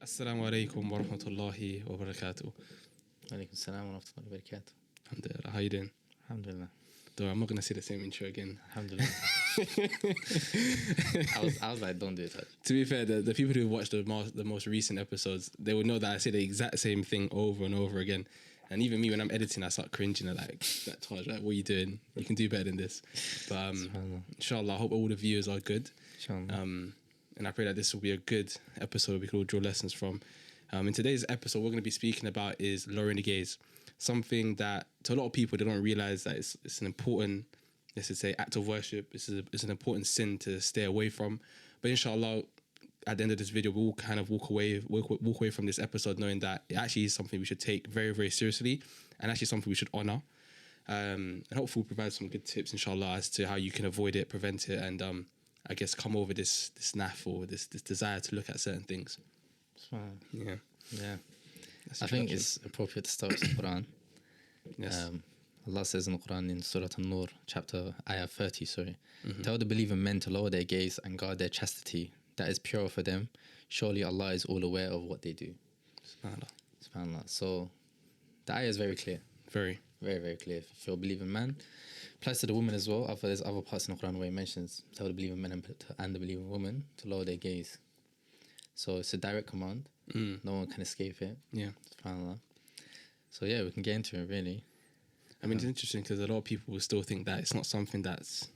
Assalamu alaikum wa rahmatullahi wa barakatuh. Alaikum salam wa rahmatullahi wa barakatuh. Alhamdulillah, how you doing? Alhamdulillah. Though I'm not going to say the same intro again. Alhamdulillah. I was like, don't do it. To be fair, the people who watched the most recent episodes, they would know that I say the exact same thing over and over again. And even me, when I'm editing, I start cringing at like that Taj, like, what are you doing? You can do better than this. But inshallah, I hope all the viewers are good. Inshallah. And I pray that this will be a good episode we can all draw lessons from. In today's episode, what we're going to be speaking about is lowering the gaze. Something that, to a lot of people, they don't realize that it's an important, let's just say, act of worship. It's an important sin to stay away from. But inshallah, at the end of this video, we'll kind of walk away from this episode knowing that it actually is something we should take very, very seriously, and actually something we should honor. And hopefully we'll provide some good tips, inshallah, as to how you can avoid it, prevent it, and I guess come over this naff or this desire to look at certain things. Yeah. I think it's appropriate to start with the Quran. Yes. Allah says in the Quran in Surah An-Nur, chapter ayah 30, tell the believing men to lower their gaze and guard their chastity. That is pure for them. Surely Allah is all aware of what they do. SubhanAllah. So the ayah is very clear. Very, very clear. If you're a believing man, applies to the woman as well. There's other parts in the Quran where it mentions tell the believing men and the believing woman to lower their gaze. So it's a direct command. No one can escape it. Yeah. SubhanAllah. So yeah, we can get into it really. I mean, it's interesting because a lot of people will still think that it's not something that's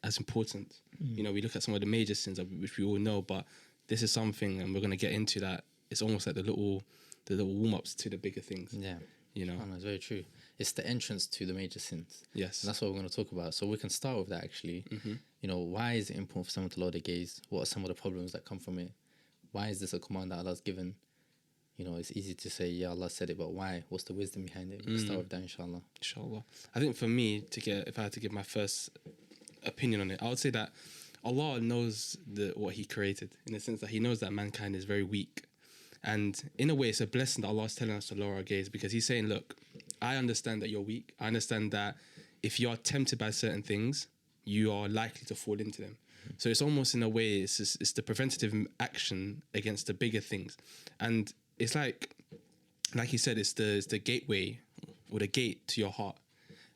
as important. You know, we look at some of the major sins which we all know, but this is something, and we're going to get into that. It's almost like the little warm-ups to the bigger things. Yeah. You know, it's very true. It's the entrance to the major sins. Yes. And that's what we're going to talk about. So we can start with that actually. You know, why is it important for someone to lower their gaze? What are some of the problems that come from it? Why is this a command that Allah's given? You know, it's easy to say, yeah, Allah said it, but why? What's the wisdom behind it? We'll start with that, inshallah. Inshallah. I think for me, if I had to give my first opinion on it, I would say that Allah knows what He created, in the sense that He knows that mankind is very weak. And in a way, it's a blessing that Allah is telling us to lower our gaze, because He's saying, look, I understand that you're weak. I understand that if you're tempted by certain things, you are likely to fall into them. So it's almost, in a way, it's the preventative action against the bigger things. And it's like He said, it's the gateway or the gate to your heart.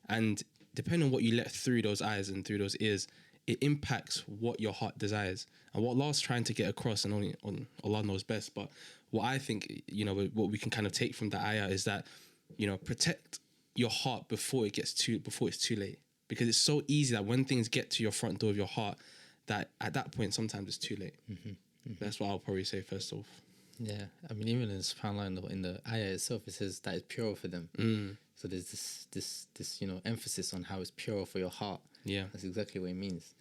And depending on what you let through those eyes and through those ears, it impacts what your heart desires. And what Allah's trying to get across, and only Allah knows best, but what I think, you know, what we can kind of take from the ayah is that, you know, protect your heart before it's too late. Because it's so easy that when things get to your front door of your heart, that at that point sometimes it's too late. That's what I'll probably say first off. Yeah, I mean, even in SubhanAllah, in the ayah itself, it says that it's pure for them. So there's this you know, emphasis on how it's pure for your heart. Yeah, that's exactly what it means.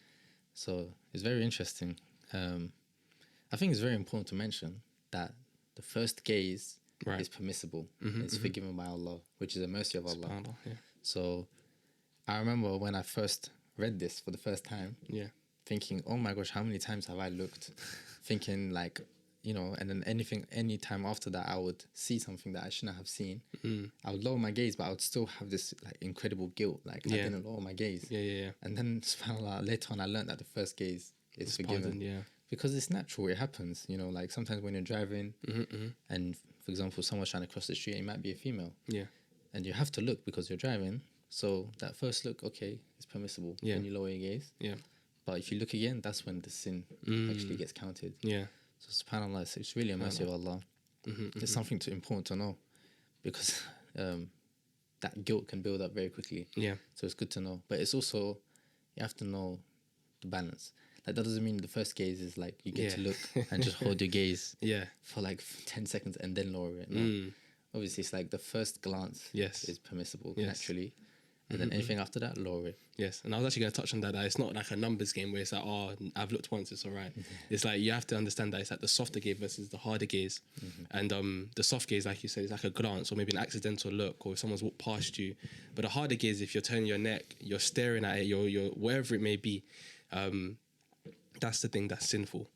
So it's very interesting. I think it's very important to mention that the first gaze is permissible. It's forgiven by Allah, which is a mercy of Allah. Yeah. So I remember when I first read this for the first time, thinking, oh my gosh, how many times have I looked? Thinking like, you know, and then any time after that, I would see something that I shouldn't have seen. I would lower my gaze, but I would still have this like incredible guilt, like I didn't lower my gaze. And then subhanAllah, later on, I learned that the first gaze is forgiven. Because it's natural, it happens. You know, like sometimes when you're driving, and for example, someone's trying to cross the street, it might be a female. And you have to look because you're driving. So that first look, okay, it's permissible. When you lower your gaze. But if you look again, that's when the sin actually gets counted. So subhanAllah, it's really a mercy of Allah. It's something important to know, because that guilt can build up very quickly. So it's good to know. But it's also, you have to know the balance. Like, that doesn't mean the first gaze is like you get to look and just hold your gaze for like 10 seconds and then lower it. No. Obviously, it's like the first glance is permissible naturally. And then anything after that, lower it. Yes, and I was actually going to touch on that it's not like a numbers game where it's like, oh, I've looked once, it's all right. It's like you have to understand that it's like the softer gaze versus the harder gaze. And the soft gaze, like you said, is like a glance or maybe an accidental look, or if someone's walked past you. But the harder gaze, if you're turning your neck, you're staring at it, you're wherever it may be, that's the thing that's sinful,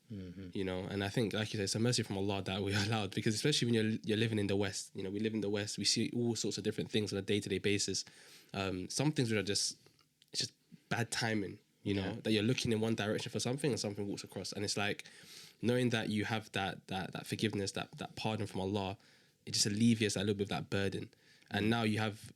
you know. And I think, like you said, it's a mercy from Allah that we're allowed, because especially when you're living in the West, you know, we live in the West, we see all sorts of different things on a day-to-day basis. Some things which are it's just bad timing, you know, that you're looking in one direction for something and something walks across, and it's like, knowing that you have that forgiveness, that pardon from Allah, it just alleviates a little bit of that burden. And now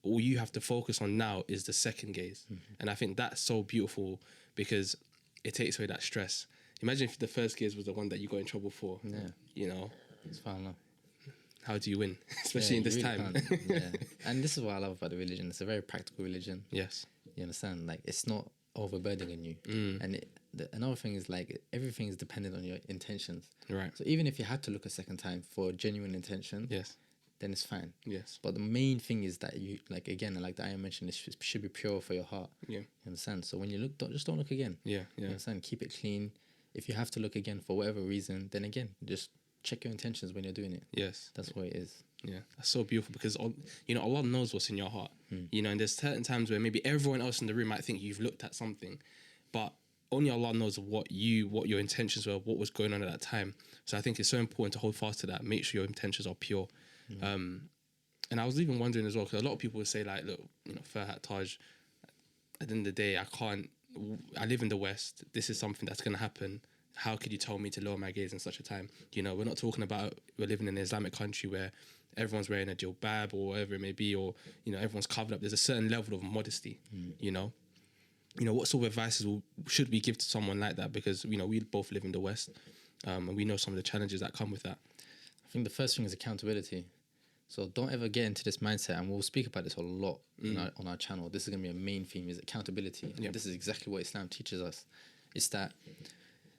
all you have to focus on now is the second gaze. And I think that's so beautiful because it takes away that stress. Imagine if the first gaze was the one that you got in trouble for. Yeah. You know, It's fine. how do you win? Especially in this time. Yeah. And this is what I love about the religion. It's a very practical religion. Yes. You understand? Like, it's not overburdening you. And another thing is, like, everything is dependent on your intentions. Right. So even if you had to look a second time for a genuine intention, Yes, then it's fine. yes, But the main thing is that you, like, again, like the ayah mentioned, it should be pure for your heart. yeah, You understand? So when you look, don't look again. yeah, You yeah, understand? Keep it clean. If you have to look again for whatever reason, then again, just check your intentions when you're doing it. yes. That's what it is. Yeah, that's so beautiful because Allah knows what's in your heart. You know, and there's certain times where maybe everyone else in the room might think you've looked at something, but only Allah knows what your intentions were, what was going on at that time. So I think it's so important to hold fast to that. Make sure your intentions are pure. And I was even wondering as well, because a lot of people would say, like, look, you know, Farhat, Taj, at the end of the day, I live in the West. This is something that's going to happen. How could you tell me to lower my gaze in such a time? You know, we're not talking about we're living in an Islamic country where everyone's wearing a jilbab or whatever it may be, or, you know, everyone's covered up. There's a certain level of modesty, you know. You know, what sort of advices should we give to someone like that? Because, you know, we both live in the West, and we know some of the challenges that come with that. I think the first thing is accountability. So don't ever get into this mindset, and we'll speak about this a lot on our channel. This is going to be a main theme, is accountability. Yep. This is exactly what Islam teaches us. It's that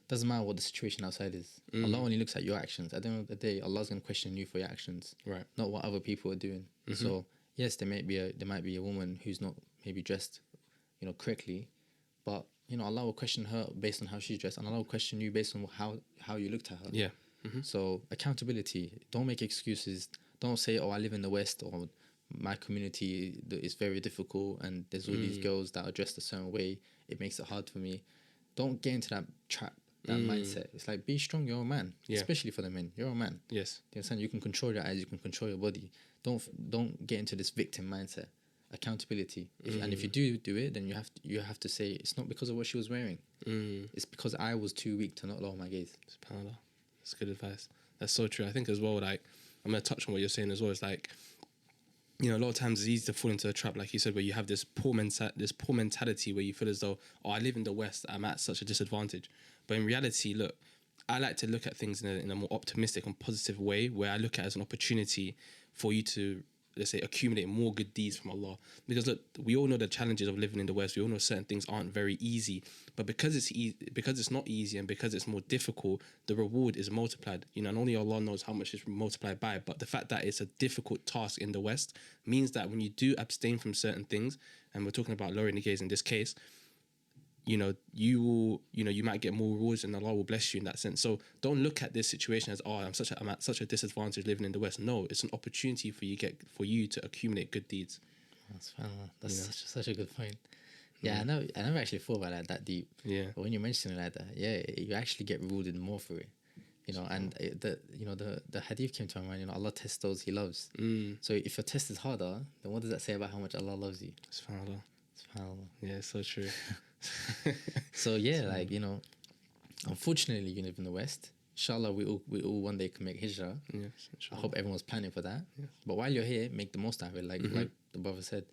doesn't matter what the situation outside is. Allah only looks at your actions. At the end of the day, Allah's going to question you for your actions, Right. not what other people are doing. So yes, there might be a woman who's not maybe dressed, you know, correctly, but, you know, Allah will question her based on how she's dressed, and Allah will question you based on how you looked at her. Yeah. So accountability. Don't make excuses. Don't say, oh, I live in the West, or my community is very difficult and there's all these girls that are dressed a certain way. It makes it hard for me. Don't get into that trap, that mindset. It's like, be strong, you're a man. Yeah. Especially for the men. You're a man. Yes. You understand? You can control your eyes, you can control your body. Don't get into this victim mindset. Accountability. And if you do it, then you have to say, it's not because of what she was wearing. It's because I was too weak to not lower my gaze. SubhanAllah. That's good advice. That's so true. I think as well, like, I'm going to touch on what you're saying as well. It's like, you know, a lot of times it's easy to fall into a trap, like you said, where you have this poor mentality where you feel as though, oh, I live in the West, I'm at such a disadvantage. But in reality, look, I like to look at things in a more optimistic and positive way, where I look at it as an opportunity for you to, let's say, accumulate more good deeds from Allah. Because look, we all know the challenges of living in the West. We all know certain things aren't very easy, but because it's not easy and because it's more difficult, the reward is multiplied. You know, and only Allah knows how much it's multiplied by. But the fact that it's a difficult task in the West means that when you do abstain from certain things, and we're talking about lowering the gaze in this case, you know, you might get more rewards and Allah will bless you in that sense. So don't look at this situation as, oh, I'm at such a disadvantage living in the West. No, it's an opportunity for you to accumulate good deeds. That's such a good point. Yeah, I never actually thought about that deep. Yeah. But when you mention it like that, yeah, you actually get rewarded more for it. You know, and the hadith came to my mind, you know, Allah tests those He loves. So if your test is harder, then what does that say about how much Allah loves you? SubhanAllah. Yeah, it's so true. So yeah, like, you know, unfortunately you live in the West. Inshallah, we all one day can make hijrah. Yes, I hope everyone's planning for that. Yes. But while you're here, make the most out of it. Like the brother said,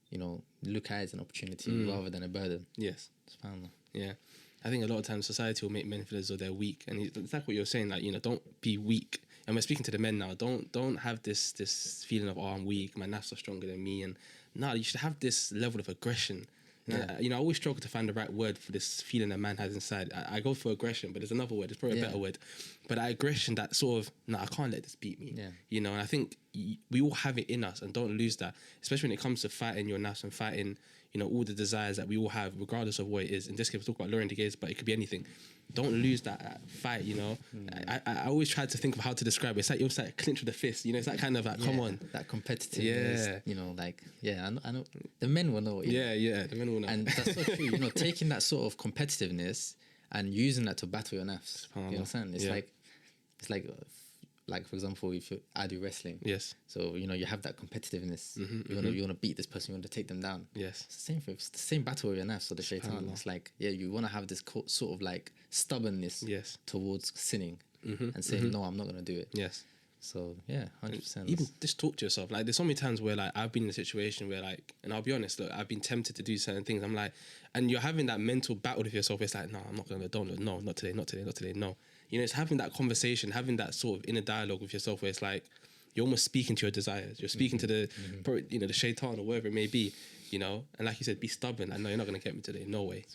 you know, look at it as an opportunity rather than a burden. Yes. SubhanAllah. Yeah. I think a lot of times society will make men feel as though they're weak, and it's like what you're saying, like, you know, don't be weak. And we're speaking to the men now. Don't have this feeling of, oh, I'm weak, my nafs are stronger than me, and no, you should have this level of aggression. Yeah. You know, I always struggle to find the right word for this feeling a man has inside. I go for aggression, but there's another word. There's probably a better word. But that aggression, that sort of, I can't let this beat me. Yeah. You know, and I think we all have it in us, and don't lose that. Especially when it comes to fighting your nafs and fighting, you know, all the desires that we all have, regardless of what it is. In this case, we talk about lowering the gaze, but it could be anything. Don't lose that fight, you know. I always try to think of how to describe it. It's like you're like clinch with a fist, you know. It's that kind of like, come on. That competitiveness, you know, like, I know. The men will know. Yeah, the men will know. And that's so true, you know, taking that sort of competitiveness and using that to battle your nafs. You know what I'm saying? It's like for example, I do wrestling. Yes. So, you know, you have that competitiveness. You want to beat this person, you want to take them down. Yes. It's the same thing. It's the same battle with your nafs or the shaitan. It's like, you want to have this sort of like stubbornness towards sinning. and saying, no, I'm not going to do it. Yes. So, yeah, 100%. Even just talk to yourself. Like, there's so many times where, like, I've been in a situation where, like, and I'll be honest, look, I've been tempted to do certain things. I'm like, and you're having that mental battle with yourself. It's like, no, I'm not going to, don't, no, not today, not today, not today, no. You know, it's having that conversation, having that sort of inner dialogue with yourself where it's like, you're almost speaking to your desires. You're speaking to the, you know, the Shaytan or whatever it may be, you know. And like you said, be stubborn. I know you're not going to get me today. No way.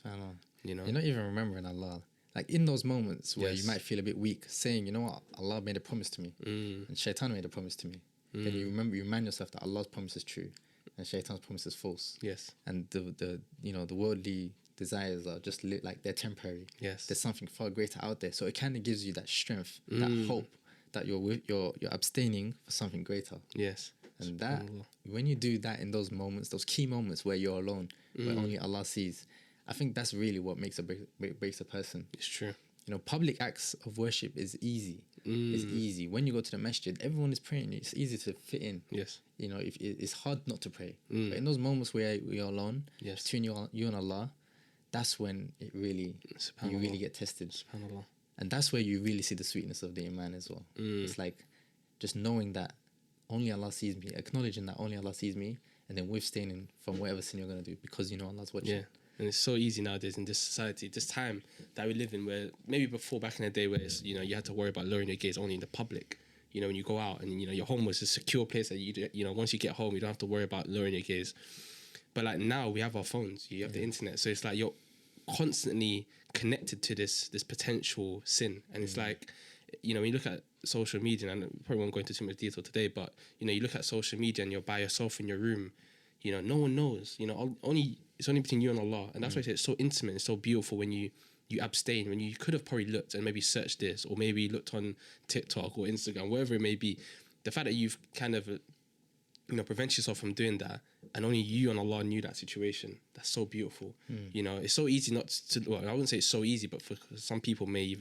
You know, you're not even remembering Allah. Like in those moments where you might feel a bit weak, saying, you know what, Allah made a promise to me, and Shaitan made a promise to me. Then you remind yourself that Allah's promise is true, and Shaitan's promise is false. Yes. And the you know, the worldly desires are just like they're temporary. Yes. There's something far greater out there, so it kind of gives you that strength, that hope that you're abstaining for something greater. Yes. And that when you do that in those moments, those key moments where you're alone, where only Allah sees, I think that's really what makes breaks a person. It's true. You know, public acts of worship is easy. It's easy. When you go to the masjid, everyone is praying. It's easy to fit in. Yes. You know, if it's hard not to pray. But in those moments where you're alone, between you and Allah, that's when it really, you really get tested. SubhanAllah. And that's where you really see the sweetness of the iman as well. It's like just knowing that only Allah sees me, acknowledging that only Allah sees me, and then abstaining from whatever sin you're going to do because you know Allah's watching. Yeah. And it's so easy nowadays in this society, this time that we live in, where maybe before, back in the day, where it's, you know, you had to worry about lowering your gaze only in the public. You know, when you go out and, you know, your home was a secure place that you know, once you get home, you don't have to worry about lowering your gaze. But like now we have our phones, you have the internet. So it's like you're constantly connected to this potential sin. And it's like, you know, when you look at social media, and I probably won't go into too much detail today, but, you know, you look at social media and you're by yourself in your room, you know, no one knows, you know, it's only between you and Allah. And that's why I say it's so intimate, it's so beautiful when you abstain, when you could have probably looked and maybe searched this, or maybe looked on TikTok or Instagram, wherever it may be. The fact that you've kind of, you know, prevent yourself from doing that, and only you and Allah knew that situation, that's so beautiful. You know, it's so easy not to, well, I wouldn't say it's so easy, but for some people may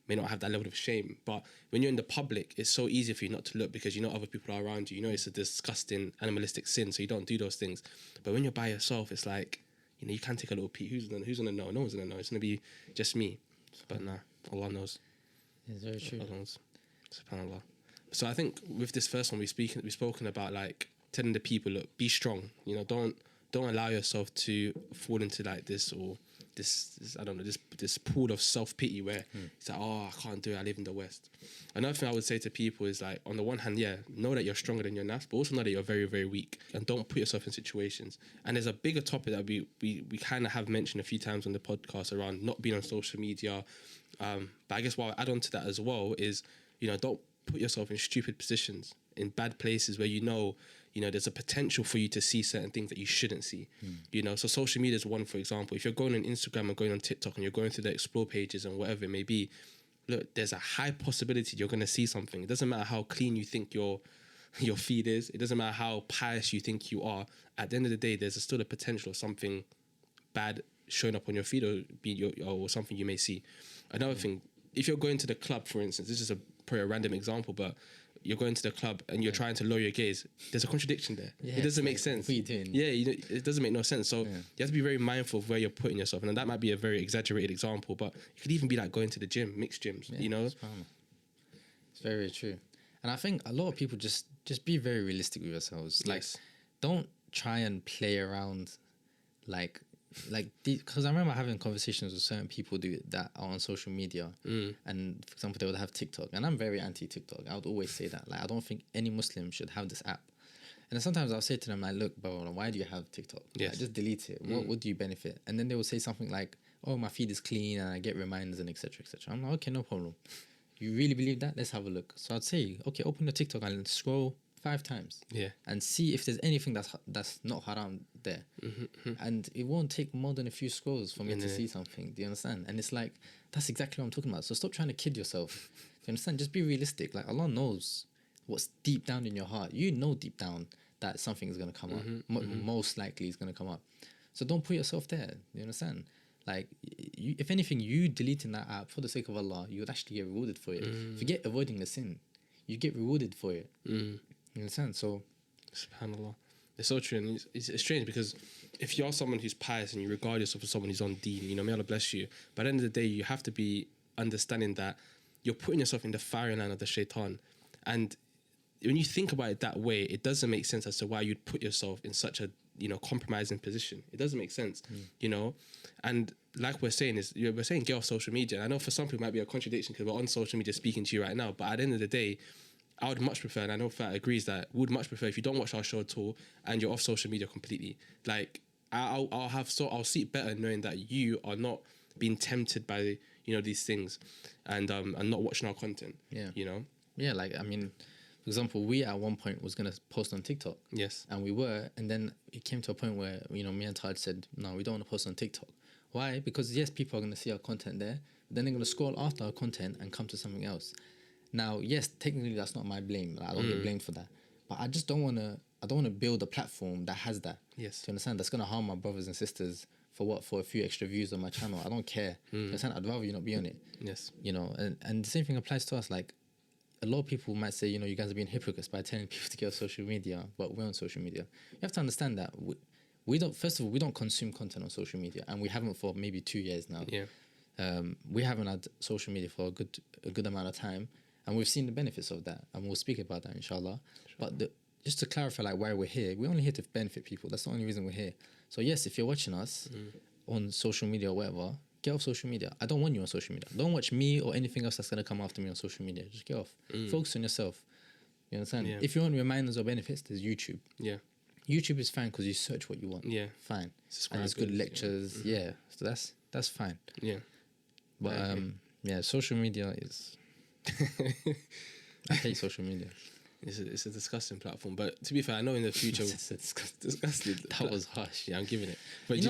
not have that level of shame. But when you're in the public, it's so easy for you not to look because you know other people are around you. You know it's a disgusting animalistic sin, so you don't do those things. But when you're by yourself, it's like, you know, you can take a little peek. Who's gonna know? No one's gonna know. It's gonna be just me. But nah, Allah knows. It's very true. Allah knows. SubhanAllah. So I think with this first one, we've spoken about like telling the people, look, be strong. You know, don't allow yourself to fall into like this or this I don't know, this pool of self-pity where it's like, oh, I can't do it, I live in the West. Another thing I would say to people is like, on the one hand, yeah, know that you're stronger than your nafs, but also know that you're very, very weak, and don't put yourself in situations. And there's a bigger topic that we kind of have mentioned a few times on the podcast around not being on social media. But I guess what I'll add on to that as well is, you know, don't put yourself in stupid positions, in bad places where you know there's a potential for you to see certain things that you shouldn't see. You know, so social media is one, for example. If you're going on Instagram or going on TikTok and you're going through the explore pages and whatever it may be, look, there's a high possibility you're going to see something. It doesn't matter how clean you think your feed is. It doesn't matter how pious you think you are. At the end of the day, there's still a potential of something bad showing up on your feed or something you may see. Another thing, if you're going to the club, for instance, this is probably a random example, but you're going to the club and you're trying to lower your gaze, there's a contradiction there. It doesn't make sense. What are you doing? Yeah, it doesn't make no sense. So you have to be very mindful of where you're putting yourself. And that might be a very exaggerated example, but it could even be like going to the gym, mixed gyms, you know? It's very true. And I think a lot of people just be very realistic with yourselves. Like, don't try and play around because I remember having conversations with certain people that are on social media, and for example they would have TikTok, and I'm very anti-TikTok. I would always say that, like, I don't think any Muslim should have this app. And then sometimes I'll say to them, like, look, bro, why do you have TikTok? Yes. Like, just delete it. What do you benefit? And then they will say something like, oh, my feed is clean and I get reminders and etc. etc. I'm like, okay, no problem. You really believe that? Let's have a look. So I'd say, okay, open the TikTok and scroll 5 times, and see if there's anything that's not haram there. And it won't take more than a few scrolls for me to see something. Do you understand? And it's like, that's exactly what I'm talking about. So stop trying to kid yourself. Do you understand? Just be realistic. Like, Allah knows what's deep down in your heart. You know deep down that something is going to come up. Most likely is going to come up. So don't put yourself there. Do you understand? Like, if anything, you deleting that app for the sake of Allah, you would actually get rewarded for it. Forget avoiding the sin. You get rewarded for it. You understand? So, SubhanAllah. It's so true. And it's strange because if you're someone who's pious and you regard yourself as someone who's on deen, you know, may Allah bless you. But at the end of the day, you have to be understanding that you're putting yourself in the firing line of the Shaytan. And when you think about it that way, it doesn't make sense as to why you'd put yourself in such a, compromising position. It doesn't make sense, And like we're saying we're saying get off social media. And I know for some people it might be a contradiction because we're on social media speaking to you right now. But at the end of the day, I would much prefer, and I know Fat agrees that would much prefer if you don't watch our show at all and you're off social media completely. Like I'll sleep better knowing that you are not being tempted by these things, and not watching our content. Yeah. Yeah, like, I mean, for example, we at one point was going to post on TikTok. Yes. And we were, and then it came to a point where, me and Taj said, no, we don't want to post on TikTok. Why? Because yes, people are going to see our content there, but then they're going to scroll after our content and come to something else. Now, yes, technically that's not my blame. Like, I don't get blamed for that. But I just don't want to build a platform that has that. Yes. Do you understand? That's going to harm my brothers and sisters for what? For a few extra views on my channel. I don't care. Do you understand? I'd rather you not be on it. Yes. And the same thing applies to us. Like, a lot of people might say, you guys are being hypocrites by telling people to get off social media, but we're on social media. You have to understand that we don't, first of all, we don't consume content on social media, and we haven't for maybe 2 years now. Yeah. We haven't had social media for a good amount of time, and we've seen the benefits of that, and we'll speak about that, inshallah. Sure. But just to clarify, like, why we're here, we're only here to benefit people. That's the only reason we're here. So yes, if you're watching us on social media or whatever, get off social media. I don't want you on social media. Don't watch me or anything else that's going to come after me on social media. Just get off. Focus on yourself. You understand? Yeah. If you want reminders or benefits, there's YouTube. Yeah. YouTube is fine because you search what you want. Yeah. Fine. And it's good lectures. Yeah. So that's fine. Yeah. But social media is... I hate social media. It's a disgusting platform, but to be fair, I know in the future it's disgusting. That was harsh. Yeah, I'm giving it. But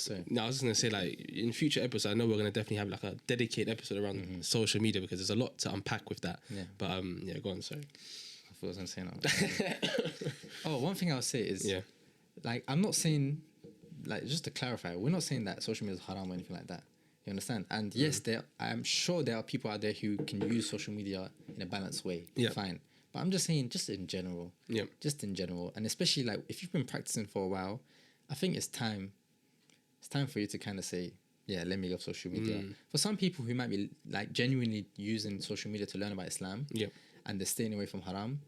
sorry. No, I was just gonna say, like, in future episodes, I know we're gonna definitely have like a dedicated episode around social media because there's a lot to unpack with that. Yeah. But go on. Sorry. I thought I was gonna say no. Oh, one thing I'll say is, like, I'm not saying, like, just to clarify, we're not saying that social media is haram or anything like that. You understand? And yes, I'm sure there are people out there who can use social media in a balanced way. Yeah. Fine. But I'm just saying, just in general. Yeah. Just in general. And especially, like, if you've been practicing for a while, I think it's time. It's time for you to kind of say, yeah, let me go off social media. For some people who might be, like, genuinely using social media to learn about Islam, and they're staying away from haram,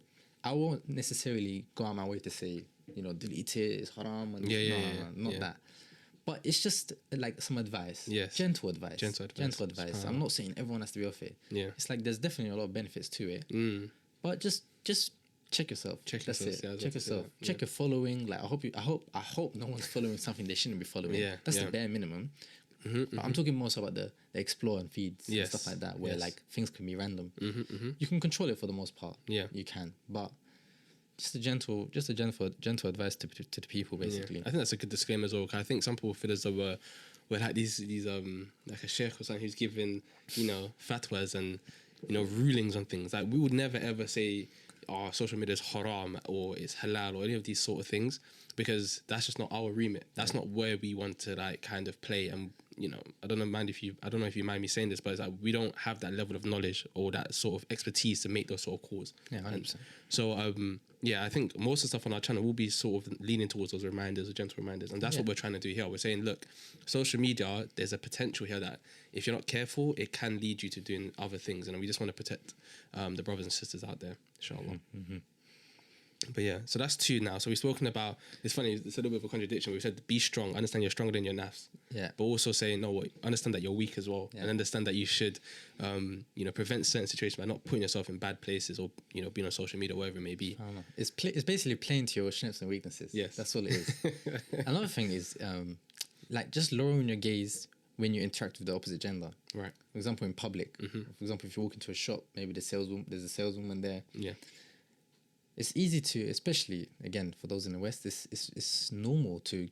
I won't necessarily go out my way to say, delete it, it's haram. And not that. But it's just like some advice. Yes. Gentle advice. I'm not saying everyone has to be off it. Yeah. It's like there's definitely a lot of benefits to it. But just check yourself. That's it. Yeah, check yourself. Check your following. Like, I hope no one's following something they shouldn't be following. Yeah. That's the bare minimum. But I'm talking more so about the explore and feeds and stuff like that, where like things can be random. You can control it for the most part. Yeah. You can. But just a gentle advice to the people, basically. I think that's a good disclaimer as well. Cause I think some people feel as though we're like these like a sheikh or something who's giving fatwas and rulings on things. Like, we would never ever say social media is haram or it's halal or any of these sort of things, because that's just not our remit. That's not where we want to like kind of play. And I don't know if you mind me saying this, but it's like we don't have that level of knowledge or that sort of expertise to make those sort of calls. Yeah, 100%. So I think most of the stuff on our channel will be sort of leaning towards those reminders or gentle reminders, and that's what we're trying to do here. We're saying, look, social media, there's a potential here that if you're not careful, it can lead you to doing other things, and we just want to protect the brothers and sisters out there, inshallah. But yeah, so that's 2 now. So we've spoken about, it's funny, it's a little bit of a contradiction. We said be strong, understand you're stronger than your nafs. Yeah. But also saying, no, understand that you're weak as well. Yeah. And understand that you should, prevent certain situations by not putting yourself in bad places or, being on social media, whatever it may be. I don't know. It's basically playing to your strengths and weaknesses. Yes. That's all it is. Another thing is, like, just lowering your gaze when you interact with the opposite gender. Right. For example, in public. For example, if you walk into a shop, maybe there's a saleswoman there. Yeah. It's easy to, especially, again, for those in the West, it's normal to,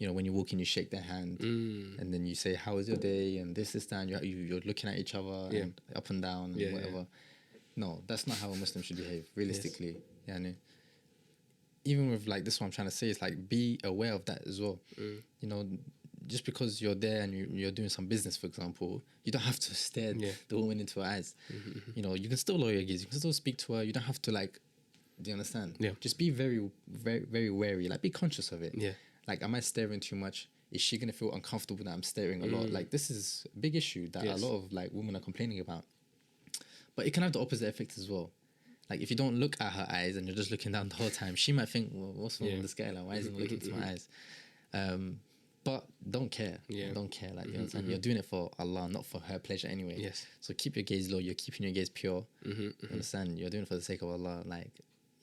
when you walk in, you shake their hand and then you say, how was your day? And this, that, and you're looking at each other and up and down and whatever. Yeah. No, that's not how a Muslim should behave, realistically. Yes. Yeah, even with, like, this is what I'm trying to say, is like, be aware of that as well. Just because you're there and you're doing some business, for example, you don't have to stare the woman into her eyes. You can still lower your gaze, you can still speak to her, you don't have to, like, do you understand? Yeah. Just be very, very, very wary. Like, be conscious of it. Yeah. Like, am I staring too much? Is she going to feel uncomfortable that I'm staring a lot? Like, this is a big issue that a lot of, like, women are complaining about. But it can have the opposite effect as well. Like if you don't look at her eyes and you're just looking down the whole time, she might think, well, what's wrong with this guy? Like, why isn't he looking into my eyes? But don't care. Don't care. Like, you understand? You're doing it for Allah, not for her pleasure anyway. Yes. So keep your gaze low. You're keeping your gaze pure. You understand? You're doing it for the sake of Allah. Like,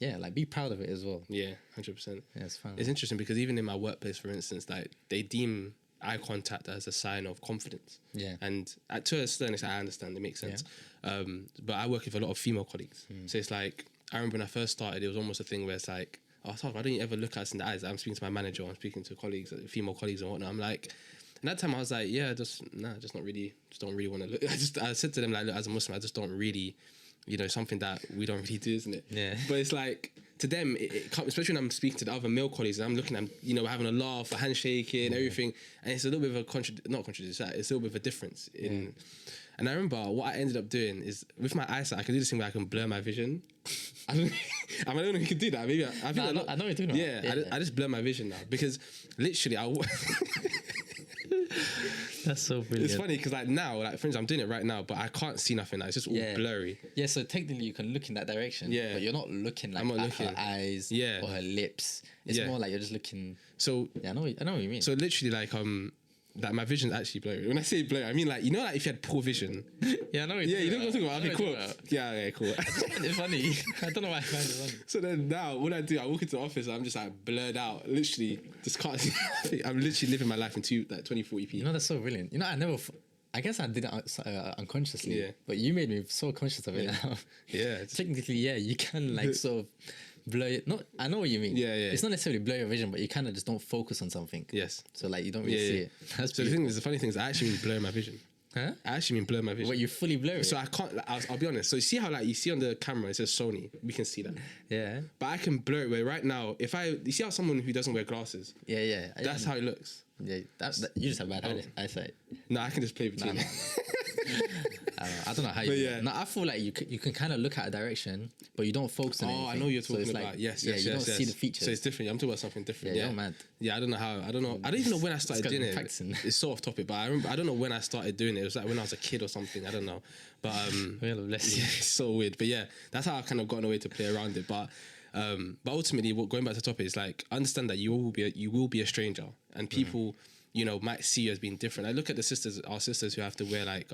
yeah, like be proud of it as well. Yeah, 100%. Yeah, it's fun. It's interesting because even in my workplace, for instance, like they deem eye contact as a sign of confidence. Yeah. And to a certain extent, I understand, it makes sense. But I work with a lot of female colleagues. So it's like, I remember when I first started, it was almost a thing where it's like, oh, why don't you ever look at us in the eyes? I'm speaking to my manager, I'm speaking to colleagues, female colleagues and whatnot. I'm like, and that time I was like, yeah, just don't really want to look. I said to them, like, look, as a Muslim, I just don't really, you know, something that we don't really do, isn't it? Yeah. But it's like, to them, it comes, especially when I'm speaking to the other male colleagues, and I'm looking at them, you know, having a laugh, a handshaking, everything, and it's a little bit of a it's a little bit of a difference in. And I remember what I ended up doing is with my eyesight, I can do this thing where I can blur my vision. I don't know if you can do that. Maybe I know what you're doing. Yeah, I just blur my vision now because literally That's so brilliant. It's funny because like now, like for instance, I'm doing it right now, but I can't see nothing. Like, it's just all blurry. Yeah, so technically you can look in that direction. Yeah, but you're not looking like at her eyes. Or her lips. It's more like you're just looking. So yeah, I know what you mean. So literally, like my vision's actually blurry. When I say blurry, I mean like, you know, like if you had poor vision. Yeah, I know. You know what I'm talking about. Okay, cool. Yeah, okay, cool. It's funny. I don't know why I find it funny. So then now, what I do, I walk into the office and I'm just like blurred out. Literally, just can't see nothing. I'm literally living my life in 2040p. You know, that's so brilliant. You know, I guess I did it unconsciously. But you made me so conscious of it now. Yeah. Technically, you can like sort of blur it. No, I know what you mean. Yeah. It's not necessarily blur your vision, but you kind of just don't focus on something. Yes. So like you don't really see it. That's so the funny thing is, I actually mean blur my vision. Huh? I actually mean blur my vision. What, you fully blur it? So I can't. Like, I'll be honest. So you see how like you see on the camera it says Sony. We can see that. Yeah. But I can blur it. Where right now, you see how someone who doesn't wear glasses. Yeah. That's how it looks. Yeah. You just have bad eyesight. No, I can just play between. I don't know how you do it. No, I feel like you can kind of look at a direction, but you don't focus on anything. I know what you're talking about. Like, yes. You don't see the features. So it's different. I'm talking about something different. Yeah, you're mad. Yeah, I don't know how. I don't know. I don't even know when I started doing it. It's so off topic, but I remember. I don't know when I started doing it. It was like when I was a kid or something. I don't know. But it's so weird. But yeah, that's how I've kind of gotten away to play around it. But ultimately, going back to the topic is like, understand that you will be a stranger, and people, you know, might see you as being different. I look at our sisters who have to wear like,